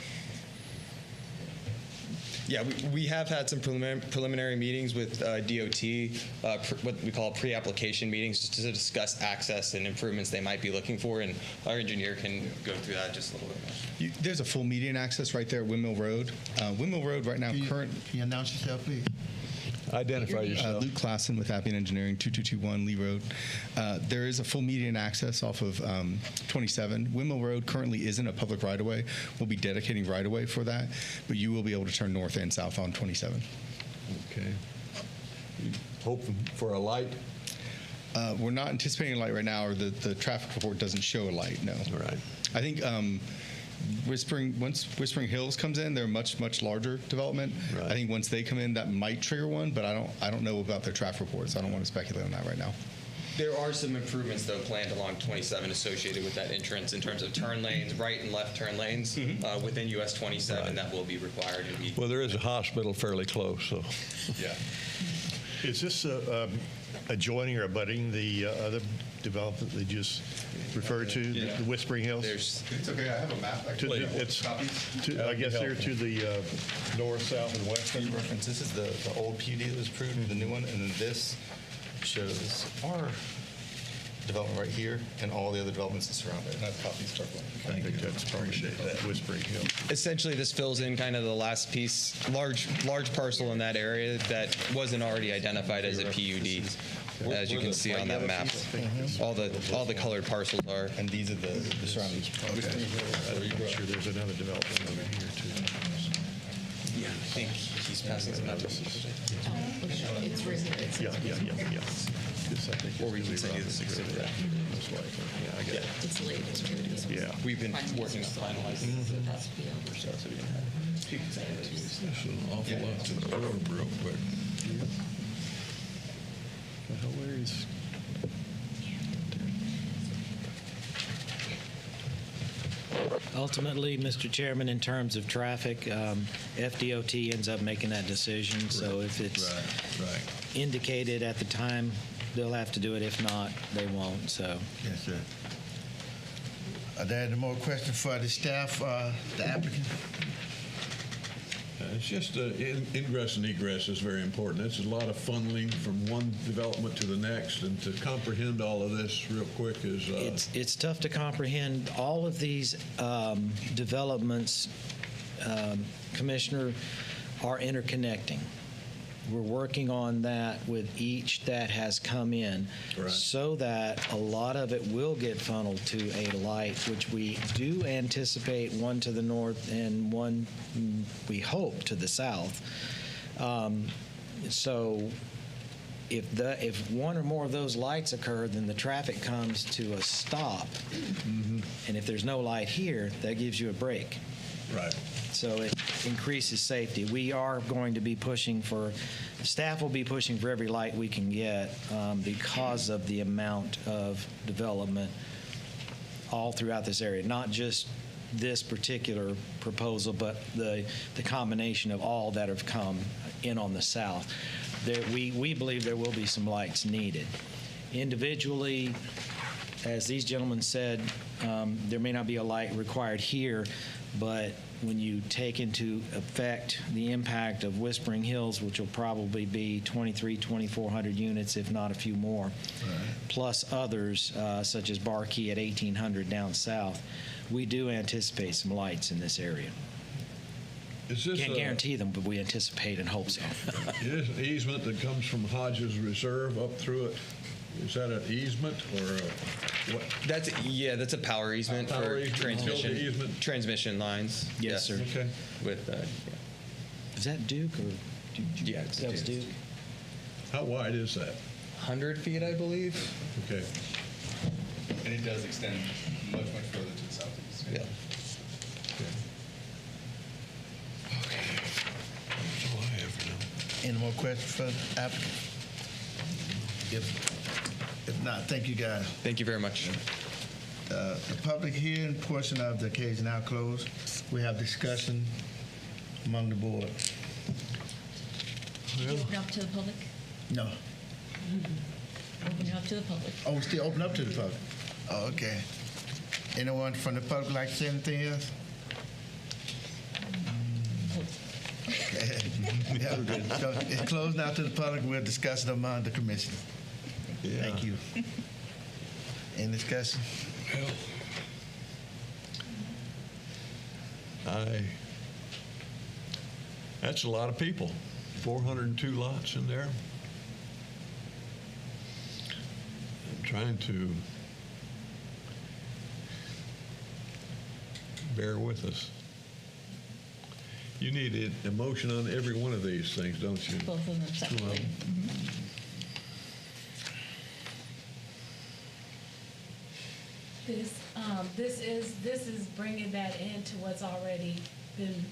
Yeah, we have had some preliminary meetings with DOT, what we call pre-application meetings, just to discuss access and improvements they might be looking for, and our engineer can go through that just a little bit more. There's a full median access right there at Windmill Road. Windmill Road right now, Can you announce yourself, please? Identify yourself. Luke Klassen with Appian Engineering, 2221 Lee Road. There is a full median access off of 27. Windmill Road currently isn't a public right-of-way. We'll be dedicating right-of-way for that, but you will be able to turn north and south on 27. Okay. You hoping for a light? We're not anticipating a light right now, or the traffic report doesn't show a light, no. All right. I think once Whispering Hills comes in, they're much larger development. Right. I think once they come in, that might trigger one, but I don't know about their traffic reports. I don't want to speculate on that right now. There are some improvements, though, planned along 27 associated with that entrance in terms of turn lanes, right and left turn lanes within US 27 Right. that will be required. And Well, there is a hospital fairly close, so. yeah. Is this adjoining or abutting the other development they just referred to, the Whispering Hills? There's It's okay. I have a map. It's, I guess they're to the north, south, and west. Reference. This is the old PUD that was approved, the new one, and then this shows our development right here and all the other developments that surround it. And I've copied stuff. I think that's appreciate that, Whispering Hill. Essentially, this fills in kind of the last piece, large parcel in that area that wasn't already identified as a PUD, as you can see on that map. All the colored parcels are. And these are the surrounding. I'm sure there's another development over here, too. Yeah, I think he's passing some out. It's right here. Yeah. This, I think, Or we is can send you really this exhibit. most likely. Yeah, I got it. It's late. It's here it is. Yeah. We've been working on finalizing. That's an awful lot to absorb real quick. Where is? Ultimately, Mr. Chairman, in terms of traffic, FDOT ends up making that decision. So if it's Right. indicated at the time, they'll have to do it. If not, they won't. So Yes, sir. Are there any more questions for the staff, the applicant? It's just ingress and egress is very important. It's a lot of funneling from one development to the next, and to comprehend all of this real quick is it's tough to comprehend all of these developments, Commissioner, are interconnecting. We're working on that with each that has come in, Right. so that a lot of it will get funneled to a light, which we do anticipate one to the north and one, we hope, to the south. So if one or more of those lights occur, then the traffic comes to a stop. And if there's no light here, that gives you a break. right. So it increases safety. We are going to be pushing for, staff will be pushing for every light we can get because of the amount of development all throughout this area, not just this particular proposal, but the combination of all that have come in on the south. We believe there will be some lights needed. Individually, as these gentlemen said, there may not be a light required here, but when you take into effect the impact of Whispering Hills, which will probably be 2,400 units, if not a few more, plus others such as Barkey at 1,800 down south, we do anticipate some lights in this area. Is this Can't guarantee them, but we anticipate and hope so. Is an easement that comes from Hodges Reserve up through it? Is that an easement or what? That's a power easement Power for easement, transmission utility easement? transmission lines. Yes, sir. Okay. With Is that Duke or? Yeah, it's That was Duke. Duke. How wide is that? 100 feet, I believe. Okay. And it does extend much further to the southeast. Yeah. That's all I have for now. Any more questions for the applicant? If not, thank you, guys. Thank you very much. The public hearing portion of the case is now closed. We have discussion among the board. Did you open up to the public? No. Open it up to the public. Oh, we still open up to the public? Oh, okay. Anyone from the public like to say anything else? Okay. Yeah. So it's closed now to the public. We'll discuss it among the commission. Thank you. Any discussion? That's a lot of people. 402 lots in there. I'm trying to bear with us. You need a motion on every one of these things, don't you? Both of them separately. This is bringing that into what's already been.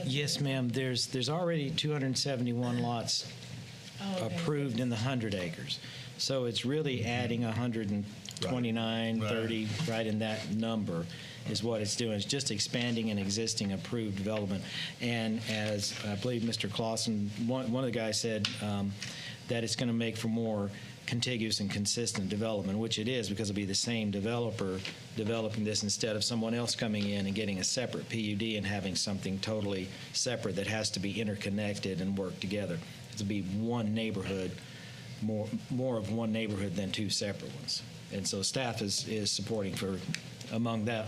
Yes, ma'am. There's already 271 lots approved in the 100 acres. So it's really adding 129, 30, right in that number is what it's doing. It's just expanding an existing approved development. And as I believe Mr. Clausen, one of the guys said, that it's going to make for more contiguous and consistent development, which it is, because it'll be the same developer developing this instead of someone else coming in and getting a separate PUD and having something totally separate that has to be interconnected and work together. It'll be one neighborhood more of one neighborhood than two separate ones. And so staff is supporting for, among that,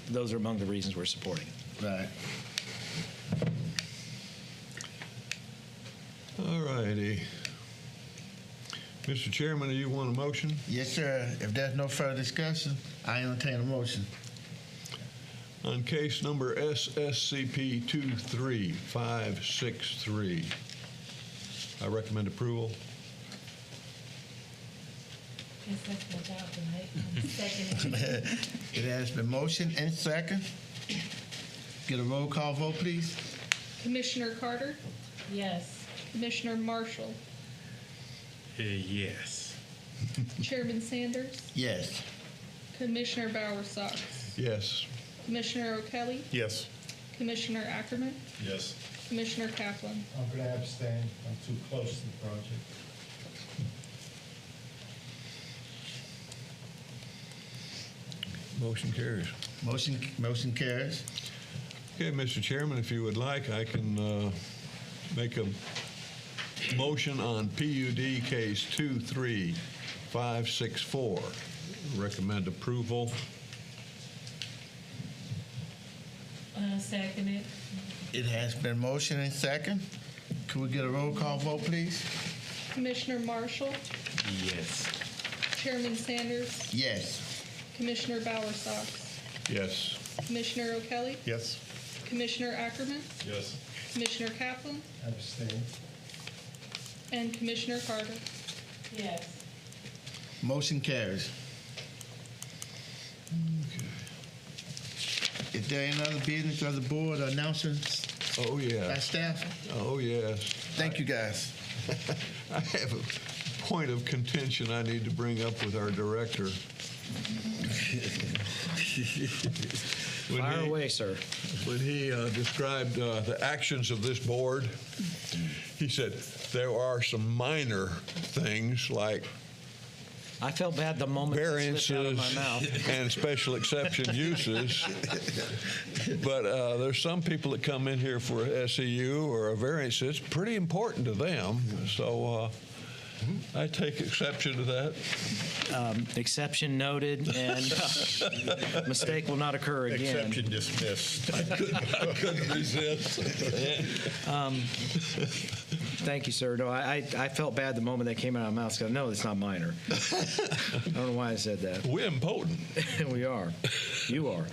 those are among the reasons we're supporting. Right. All righty. Mr. Chairman, do you want a motion? Yes, sir. If there's no further discussion, I entertain a motion. On case number SSCP 23563, I recommend approval. Guess that's my job tonight. Second. It has been motion and second. Get a roll call vote, please. Commissioner Carter, Yes. Commissioner Marshall, Yes. Chairman Sanders, Yes. Commissioner Bowersox, Yes. Commissioner O'Kelly, Yes. Commissioner Ackerman, Yes. Commissioner Kaplan. I'm going to abstain. I'm too close to the project. Motion carries. Motion carries. Okay, Mr. Chairman, if you would like, I can make a motion on PUD case 23564. Recommend approval. Second it. It has been motion and second. Could we get a roll call vote, please? Commissioner Marshall, Yes. Chairman Sanders, Yes. Commissioner Bowersox, Yes. Commissioner O'Kelly, Yes. Commissioner Ackerman, Yes. Commissioner Kaplan, Abstain. and Commissioner Carter. Yes. Motion carries. Is there any other business of the board or announcements Oh, by yeah. staff? Oh, yes. Thank you, guys. I have a point of contention I need to bring up with our director. Fire away, sir. When he described the actions of this board, he said there are some minor things like I felt bad the moment it slipped out of my variances mouth. and special exception uses. But there's some people that come in here for a SEU or a variance. It's pretty important to them. So I take exception to that. Exception noted, and mistake will not occur again. Exception dismissed. I couldn't resist. Thank you, sir. No, I felt bad the moment that came out of my mouth. So, no, it's not minor. I don't know why I said that. We're impotent. We are. You are.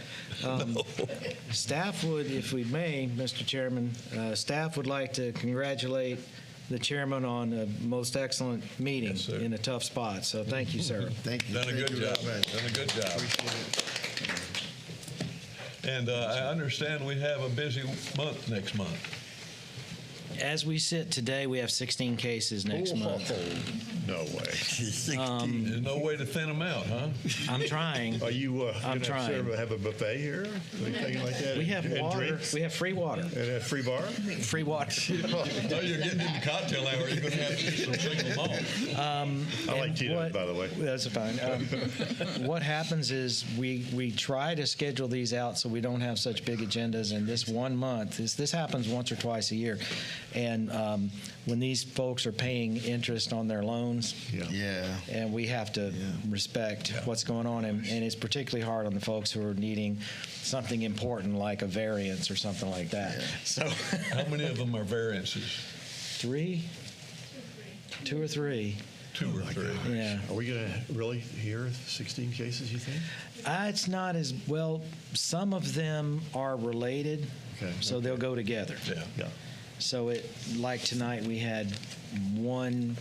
Staff would, if we may, Mr. Chairman, staff would like to congratulate the chairman on a most excellent meeting Yes, sir. in a tough spot. So thank you, sir. Thank you. Done a Thank good you job. very much. Done a good job. And I understand we have a busy month next month. As we sit today, we have 16 cases next month. No way. There's no way to thin them out, huh? I'm trying. Are you I'm going trying. to have a buffet here? Anything like that? We have And water. drinks? We have free water. And a free bar? Free water. No, you're getting into cocktail hour. You're going to have to do some single malt. I like Tito's, by the way. That's fine. What happens is we try to schedule these out so we don't have such big agendas. And this 1 month, this happens once or twice a year. And when these folks are paying interest on their loans, Yeah. and we have to respect what's going on. And it's particularly hard on the folks who are needing something important like a variance or something like that. So How many of them are variances? 3? 2 or 3. 2 or 3. Yeah. Are we going to really hear 16 cases, you think? It's not as well. Some of them are related, Okay. so they'll go together. Yeah. So like tonight, we had one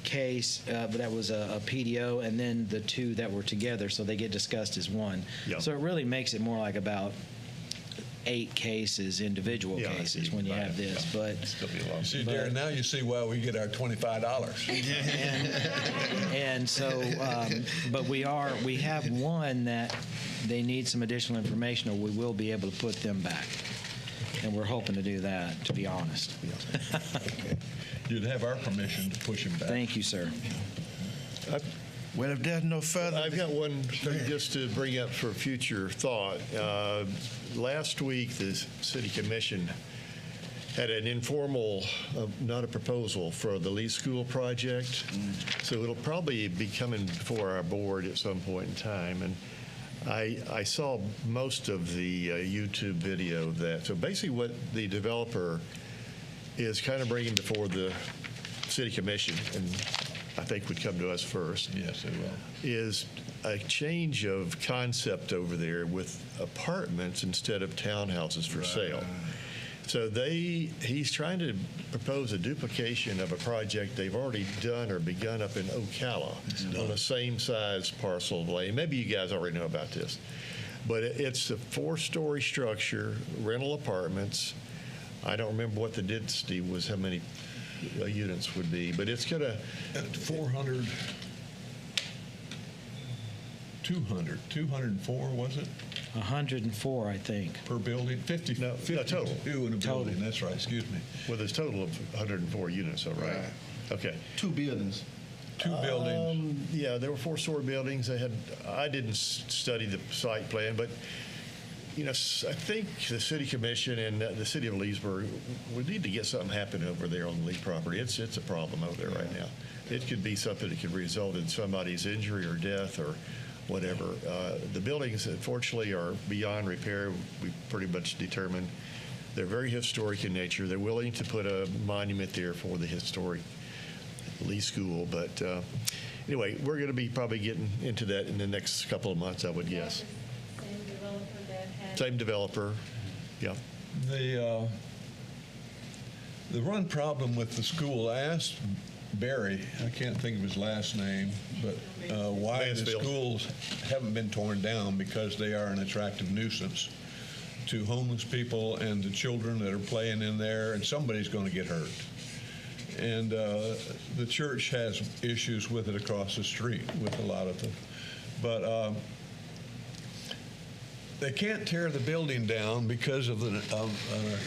case, but that was a PDO, and then the 2 that were together, so they get discussed as one. Yeah. So it really makes it more like about 8 cases, individual Yeah, I cases, see. when you Right. have this. But See, Darren, now you see why we get our $25. and so, but we have one that they need some additional information, or we will be able to put them back. And we're hoping to do that, to be honest. You'd have our permission to push him back. Thank you, sir. Well, if there's no further. I've got one thing just to bring up for future thought. Last week, the City Commission had an informal, not a proposal, for the Lee School project. So it'll probably be coming before our board at some point in time. And I saw most of the YouTube video of that. So basically what the developer is kind of bringing before the city commission, and I think would come to us first. Yes, it will. Is a change of concept over there with apartments instead of townhouses for sale. So he's trying to propose a duplication of a project they've already done or begun up in Ocala on the same size parcel of land. Maybe you guys already know about this, but it's a 4-story structure, rental apartments. I don't remember what the density was, how many units would be, but it's going to 400, 204, was it? 104, I think. Per building? 50, No, 52 total. in a Total. building, that's right, excuse me. Well, there's a total of 104 units, all right? Okay. 2 buildings. 2 buildings. Yeah, there were 4-story buildings. I didn't study the site plan, but I think the city commission and the city of Leesburg, we need to get something happen over there on the Lee property. It's a problem over there right now. It could be something that could result in somebody's injury or death or whatever. The buildings, unfortunately, are beyond repair. We pretty much determined they're very historic in nature. They're willing to put a monument there for the historic Lee School, but anyway, we're going to be probably getting into that in the next couple of months, I would guess. Same developer that had. Same developer, yeah. The one problem with the school, I asked Barry, I can't think of his last name, but why the Mansfield. schools haven't been torn down, because they are an attractive nuisance to homeless people and the children that are playing in there, and somebody's going to get hurt. And the church has issues with it across the street with a lot of them. But they can't tear the building down because of an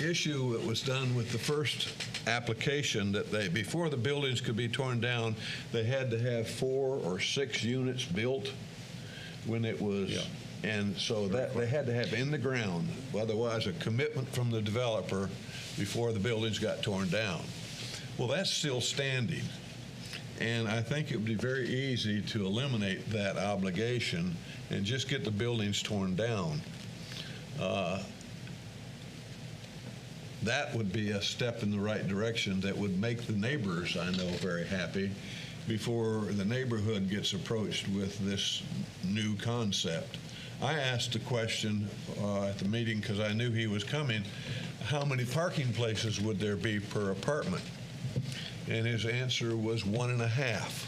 issue that was done with the first application, that before the buildings could be torn down, they had to have 4 or 6 units built when it was, and so that they had to have in the ground, otherwise a commitment from the developer before the buildings got torn down. Well, that's still standing, and I think it would be very easy to eliminate that obligation and just get the buildings torn down. That would be a step in the right direction that would make the neighbors, I know, very happy before the neighborhood gets approached with this new concept. I asked a question at the meeting, because I knew he was coming, how many parking places would there be per apartment? And his answer was 1.5.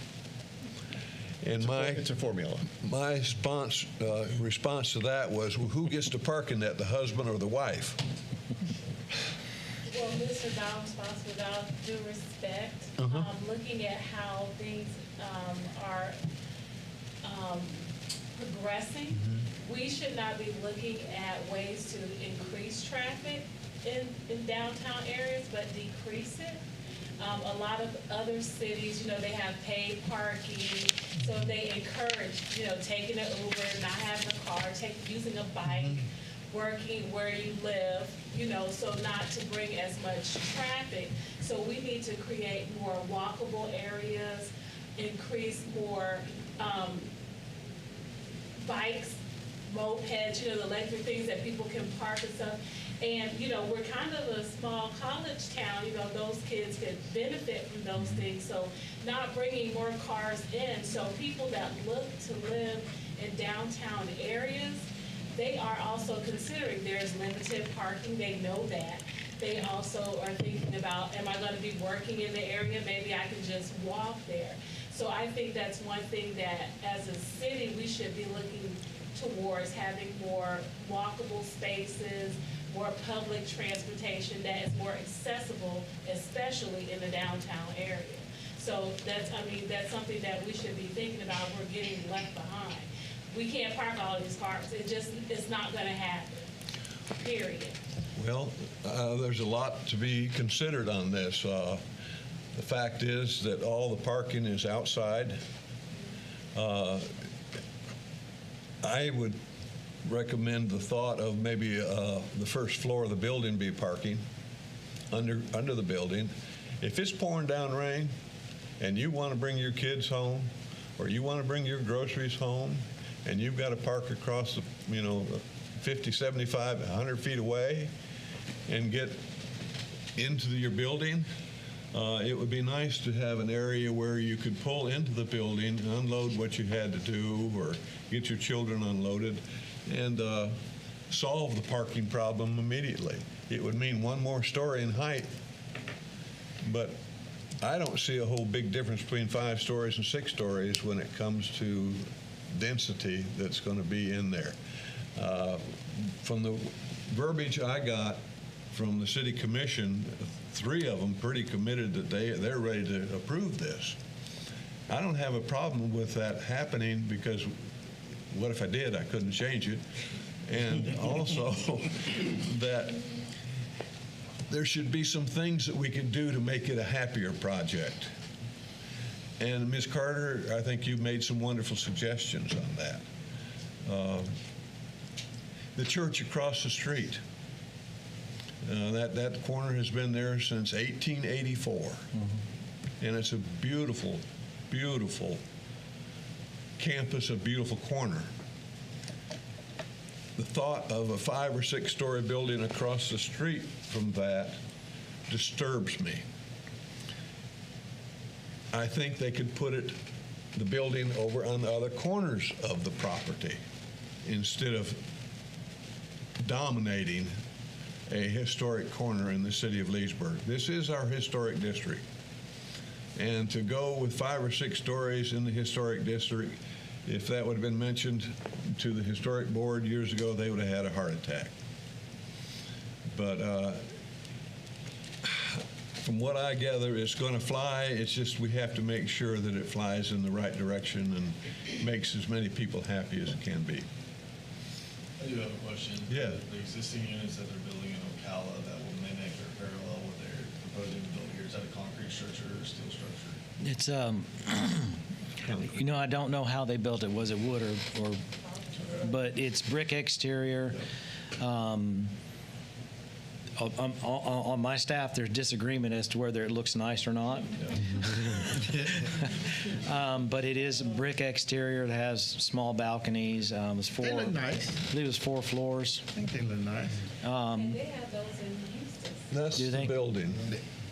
And It's a formula. my response to that was, well, who gets to park in that, the husband or the wife? Well, Mr. Downs, with all due respect, looking at how things are progressing, we should not be looking at ways to increase traffic in downtown areas, but decrease it. A lot of other cities, they have paid parking, so they encourage, taking an Uber, not having a car, using a bike, working where you live, so not to bring as much traffic. So we need to create more walkable areas, increase more bikes, mopeds, the electric things that people can park and stuff. And, we're kind of a small college town, those kids could benefit from those things. So not bringing more cars in. So people that look to live in downtown areas, they are also considering there's limited parking. They know that. They also are thinking about, am I going to be working in the area? Maybe I can just walk there. So I think that's one thing that as a city, we should be looking towards having more walkable spaces, more public transportation that is more accessible, especially in the downtown area. So that's something that we should be thinking about. We're getting left behind. We can't park all these cars. It's not going to happen, period. Well, there's a lot to be considered on this. The fact is that all the parking is outside. I would recommend the thought of maybe the first floor of the building be parking, under the building. If it's pouring down rain and you want to bring your kids home or you want to bring your groceries home and you've got to park across the, 50, 75, 100 feet away and get into your building, it would be nice to have an area where you could pull into the building, unload what you had to do, or get your children unloaded, and solve the parking problem immediately. It would mean one more story in height, but I don't see a whole big difference between 5 stories and 6 stories when it comes to density that's going to be in there. From the verbiage I got from the city commission, 3 of them pretty committed that they're ready to approve this. I don't have a problem with that happening because what if I did? I couldn't change it. And also that there should be some things that we can do to make it a happier project. And Ms. Carter, I think you've made some wonderful suggestions on that. The church across the street, that corner has been there since 1884. And it's a beautiful, beautiful campus, a beautiful corner. The thought of a 5 or 6 story building across the street from that disturbs me. I think they could put the building over on the other corners of the property instead of dominating a historic corner in the city of Leesburg. This is our historic district. And to go with 5 or 6 stories in the historic district, if that would have been mentioned to the historic board years ago, they would have had a heart attack. But from what I gather, it's going to fly. It's just we have to make sure that it flies in the right direction and makes as many people happy as it can be. I do have a question. Yeah. The existing units that they're building in Ocala that will mimic or parallel what they're proposing to build here, is that a concrete structure or a steel structure? It's I don't know how they built it. Was it wood or but it's brick exterior. On my staff, there's disagreement as to whether it looks nice or not. But it is a brick exterior. It has small balconies. They look nice. I believe it was 4 floors. I think they look nice. And they have those in Houston. That's Do the they? building.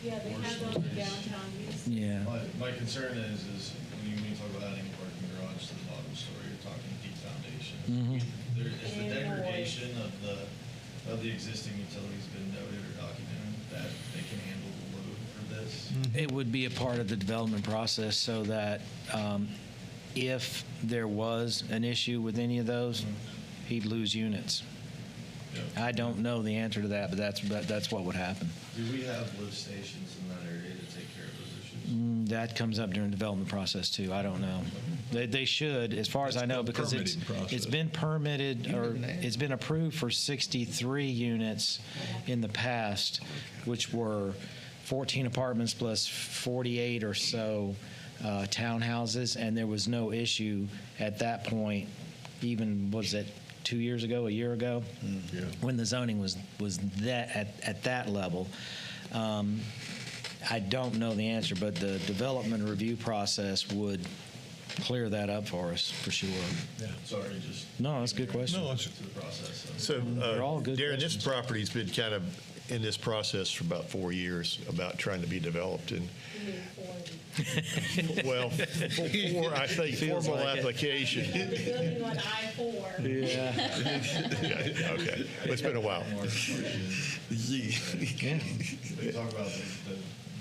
Yeah, they have those in downtown Houston. Yeah. My concern is when you talk about adding a parking garage to the bottom story, you're talking deep foundation. Is the degradation of the existing utilities been noted or documented that they can handle the load for this? It would be a part of the development process so that if there was an issue with any of those, he'd lose units. I don't know the answer to that, but that's what would happen. Do we have lift stations in that area to take care of those issues? That comes up during the development process too. I don't know. They should, as far as I know, because it's been permitted or it's been approved for 63 units in the past, which were 14 apartments plus 48 or so townhouses, and there was no issue at that point. Even was it 2 years ago, a year ago, when the zoning was that at that level. I don't know the answer, but the development review process would clear that up for us for sure. Yeah. Sorry, just. No, that's a good question. No, it's to the process. So, They're all good Darren, this questions. property's been kind of in this process for about 4 years about trying to be developed. And well, I think Feels formal like it. application. The building on I-4. Yeah, okay. It's been a while. We talk about the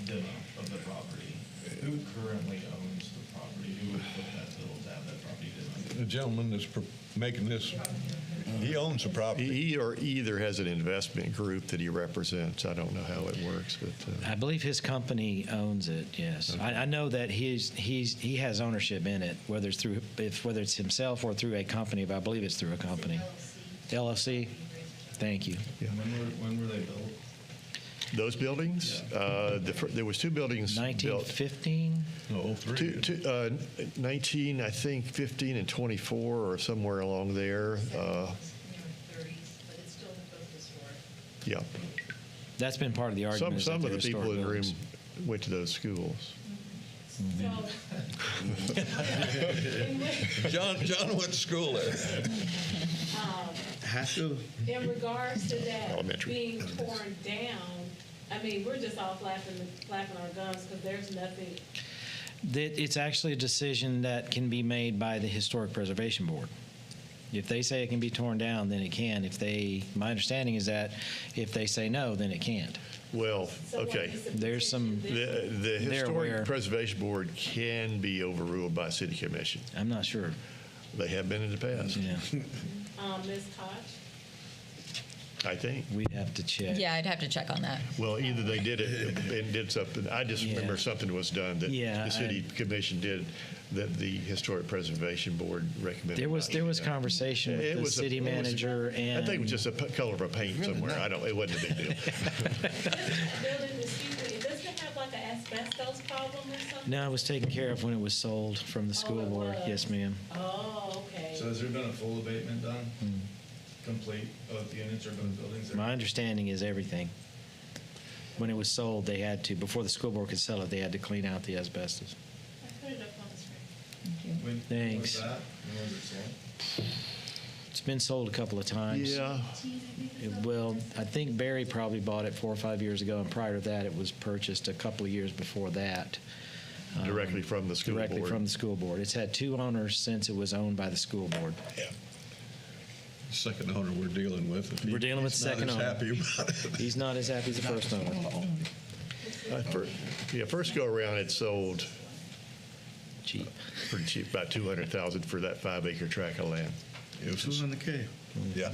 demo of the property. Who currently owns the property? Who would foot that bill to have that property demoed? The gentleman that's making this, he owns the property. He or either has an investment group that he represents. I don't know how it works, but I believe his company owns it. Yes, Okay. I know that he has ownership in it, whether it's himself or through a company. But I believe it's through a company. LLC. Thank you. When were they built? those buildings. There was two buildings built. 1915? No, 03. 19, I think, 15 and 24 or somewhere along there. Yeah. That's been part of the argument. Some of the people in the room buildings. went to those schools. John went to school there. Has to. In regards to that Elementary. being torn down, I mean, we're just all flapping our gums because there's nothing. It's actually a decision that can be made by the Historic Preservation Board. If they say it can be torn down, then it can. My understanding is that if they say no, then it can't. Well, okay. There's some. The They're aware. Historic Preservation Board can be overruled by City Commission. I'm not sure. They have been in the past, Yeah, Ms. Koch? I think. we'd have to check. Yeah, I'd have to check on that. Well, either they did it and did something. I just remember something was done that Yeah, the City Commission did that the Historic Preservation Board recommended. There was conversation with the city manager and. I think it was just a color of a paint somewhere. It wasn't a big deal. Building, excuse me, doesn't it have like an asbestos problem or something? No, it was taken care of when it was sold from the school it board. was. Yes, ma'am. Oh, okay. So has there been a full abatement done? Complete, both units or both buildings? My understanding is everything. When it was sold, they had to, before the school board could sell it, they had to clean out the asbestos. I put it up on the screen. When Thanks. was that? When was it sold? It's been sold a couple of times. Yeah. Well, I think Barry probably bought it 4 or 5 years ago, and prior to that, it was purchased a couple of years before that. Directly from the school board. Directly from the school board. It's had 2 owners since it was owned by the school board. Yeah. Second owner we're dealing with. We're dealing with the second He's owner. not as happy about it. He's not as happy as the first owner. First go around, it sold Cheap. pretty cheap, about $200,000 for that 5-acre tract of land. It was Who's on the K? Yeah.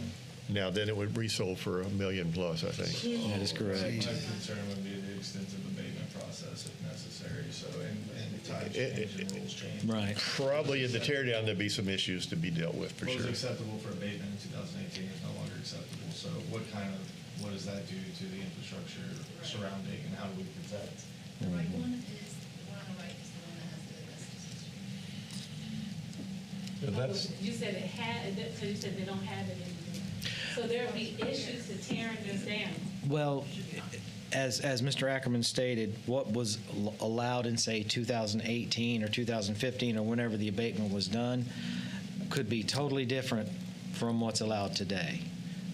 Now, then it would resold for $1 million plus, I think. That is correct. My concern would be the extensive abatement process if necessary, so, and times change and rules change. Right. Probably in the teardown, there'd be some issues to be dealt with, for What was sure. acceptable for abatement in 2018 is no longer acceptable, so what does that do to the infrastructure surrounding, and how do we protect? The right one is, the one on the right is the one that has the asbestos history. You said it had, so you said they don't have it anymore. So there'd be issues to tearing this down. Well, as Mr. Ackerman stated, what was allowed in, say, 2018 or 2015 or whenever the abatement was done could be totally different from what's allowed today.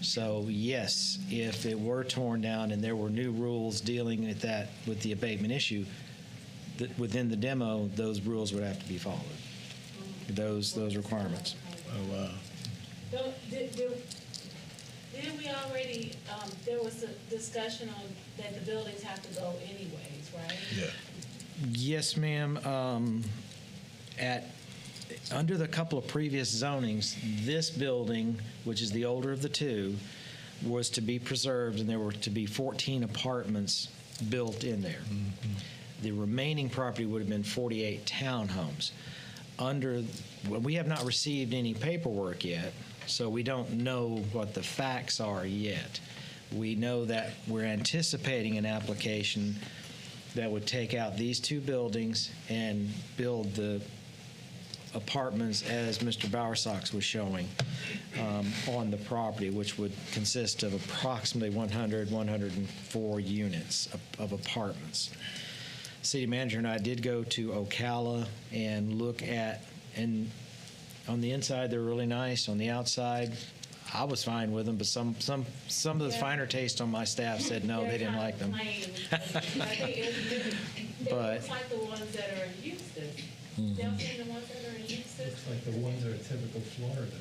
So, yes, if it were torn down and there were new rules dealing with the abatement issue, within the demo, those rules would have to be followed, those requirements. Oh, wow. Didn't we already, there was a discussion on that the buildings have to go anyways, right? Yeah. Yes, ma'am. Under the couple of previous zonings, this building, which is the older of the 2, was to be preserved, and there were to be 14 apartments built in there. The remaining property would have been 48 townhomes. We have not received any paperwork yet, so we don't know what the facts are yet. We know that we're anticipating an application that would take out these 2 buildings and build the apartments as Mr. Bowersox was showing on the property, which would consist of approximately 104 units of apartments. City manager and I did go to Ocala and look at, and on the inside they're really nice. On the outside, I was fine with them, but some of the finer taste on my staff said no, they didn't like them. It But- looks like the ones that are in Houston. Y'all seen the ones that are in Houston? Looks like the ones that are typical Florida.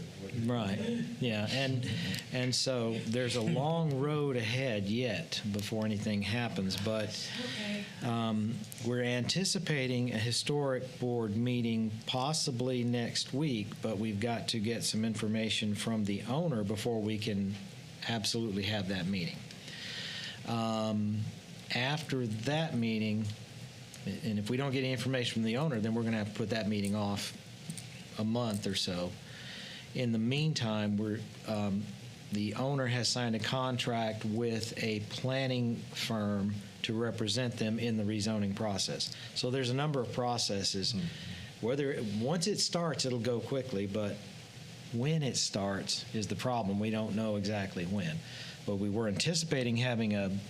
Right, yeah, and so there's a long road ahead yet before anything happens, but we're anticipating a historic board meeting possibly next week, but we've got to get some information from the owner before we can absolutely have that meeting. After that meeting, and if we don't get any information from the owner, then we're going to have to put that meeting off a month or so. In the meantime, the owner has signed a contract with a planning firm to represent them in the rezoning process. So there's a number of processes. Once it starts, it'll go quickly, but when it starts is the problem. We don't know exactly when. But we were anticipating having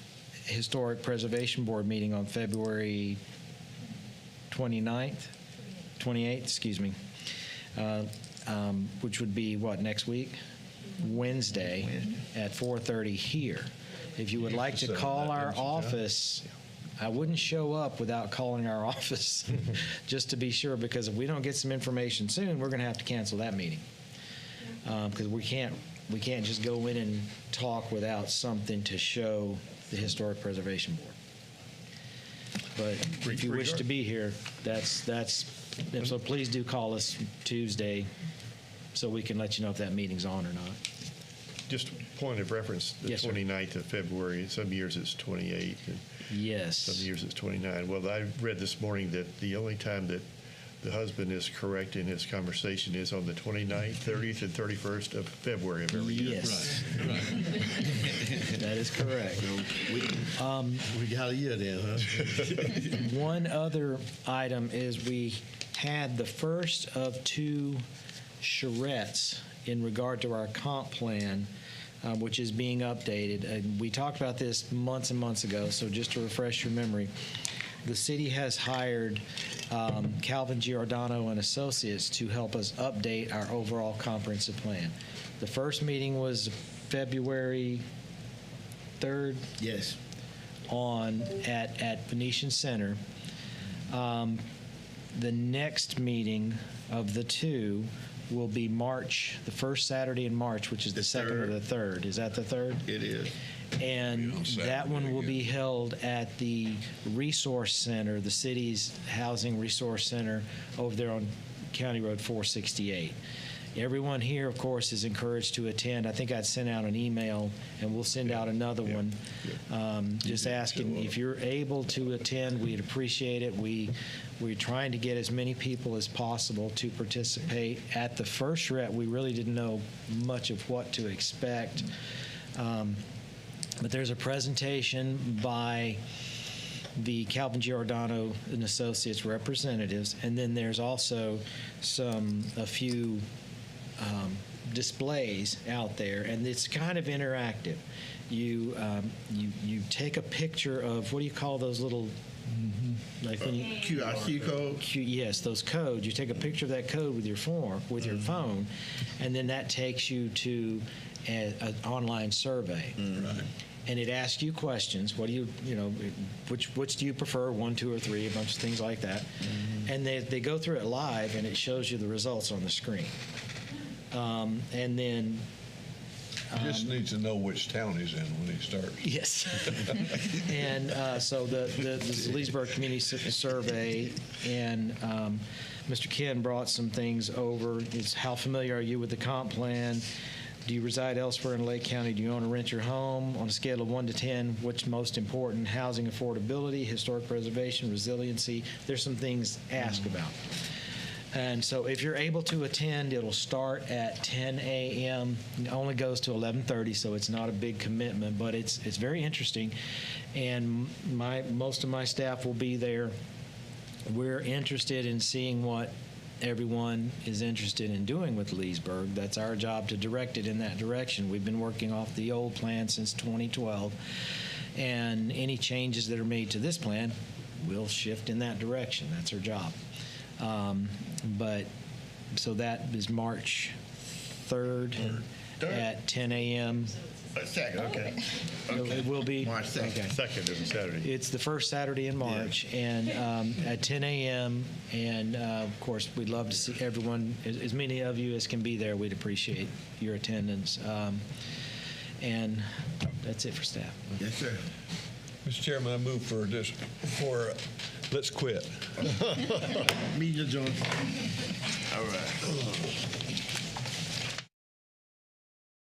Historic Preservation Board meeting on February 28th, excuse me, which would be what, next week? Wednesday at 4:30 here. If you would like to call our office, I wouldn't show up without calling our office, just to be sure, because if we don't get some information soon, we're going to have to cancel that meeting. Because we can't just go in and talk without something to show the Historic Preservation Board. But if you wish to be here, so please do call us Tuesday so we can let you know if that meeting's on or not. Just point of reference, the Yes, sir. 29th of February. Some years it's 28. And Yes. some years it's 29. Well, I read this morning that the only time that the husband is correct in his conversation is on the 29th, 30th, and 31st of February of every year. Yes. Right. That is correct. We got a year then, huh? One other item is we had the first of two charrettes in regard to our comp plan, which is being updated. And we talked about this months and months ago, so just to refresh your memory, the city has hired Calvin Giordano and Associates to help us update our overall comprehensive plan. The first meeting was February 3rd. Yes. At Venetian Center. The next meeting of the two will be March, the first Saturday in March, which is the second or the third. Is that the third? It is. And that one will be held at the Resource Center, the city's housing resource center over there on County Road 468. Everyone here, of course, is encouraged to attend. I think I'd sent out an email, and we'll send out another one, just asking if you're able to attend. We'd appreciate it. We're trying to get as many people as possible to participate. At the first charrette, we really didn't know much of what to expect. But there's a presentation by the Calvin Giordano and Associates representatives, and then there's also a few displays out there, and it's kind of interactive. You take a picture of, what do you call those little, like when you QR code? Yes, those codes. You take a picture of that code with your phone, and then that takes you to an online survey. Right. And it asks you questions. What do you which do you prefer, 1, 2, or 3, a bunch of things like that. And they go through it live, and it shows you the results on the screen. And then He just needs to know which town he's in when he starts. yes. And so the Leesburg Community Survey, and Mr. Ken brought some things over. Is how familiar are you with the comp plan? Do you reside elsewhere in Lake County? Do you own or rent your home? On a scale of 1 to 10, what's most important? Housing affordability, historic preservation, resiliency. There's some things asked about. And so if you're able to attend, it'll start at 10 a.m. It only goes to 11:30, so it's not a big commitment, but it's very interesting. And most of my staff will be there. We're interested in seeing what everyone is interested in doing with Leesburg. That's our job, to direct it in that direction. We've been working off the old plan since 2012, and any changes that are made to this plan will shift in that direction. That's our job. But so that is March 3rd at 10 a.m. Second, okay. It will be March 2nd. Okay. Second is a Saturday. It's the first Saturday in March, and at 10 a.m. And of course, we'd love to see everyone, as many of you as can be there. We'd appreciate your attendance. And that's it for staff. Yes, sir. Mr. Chairman, I move for let's quit. Meet your joint. All right.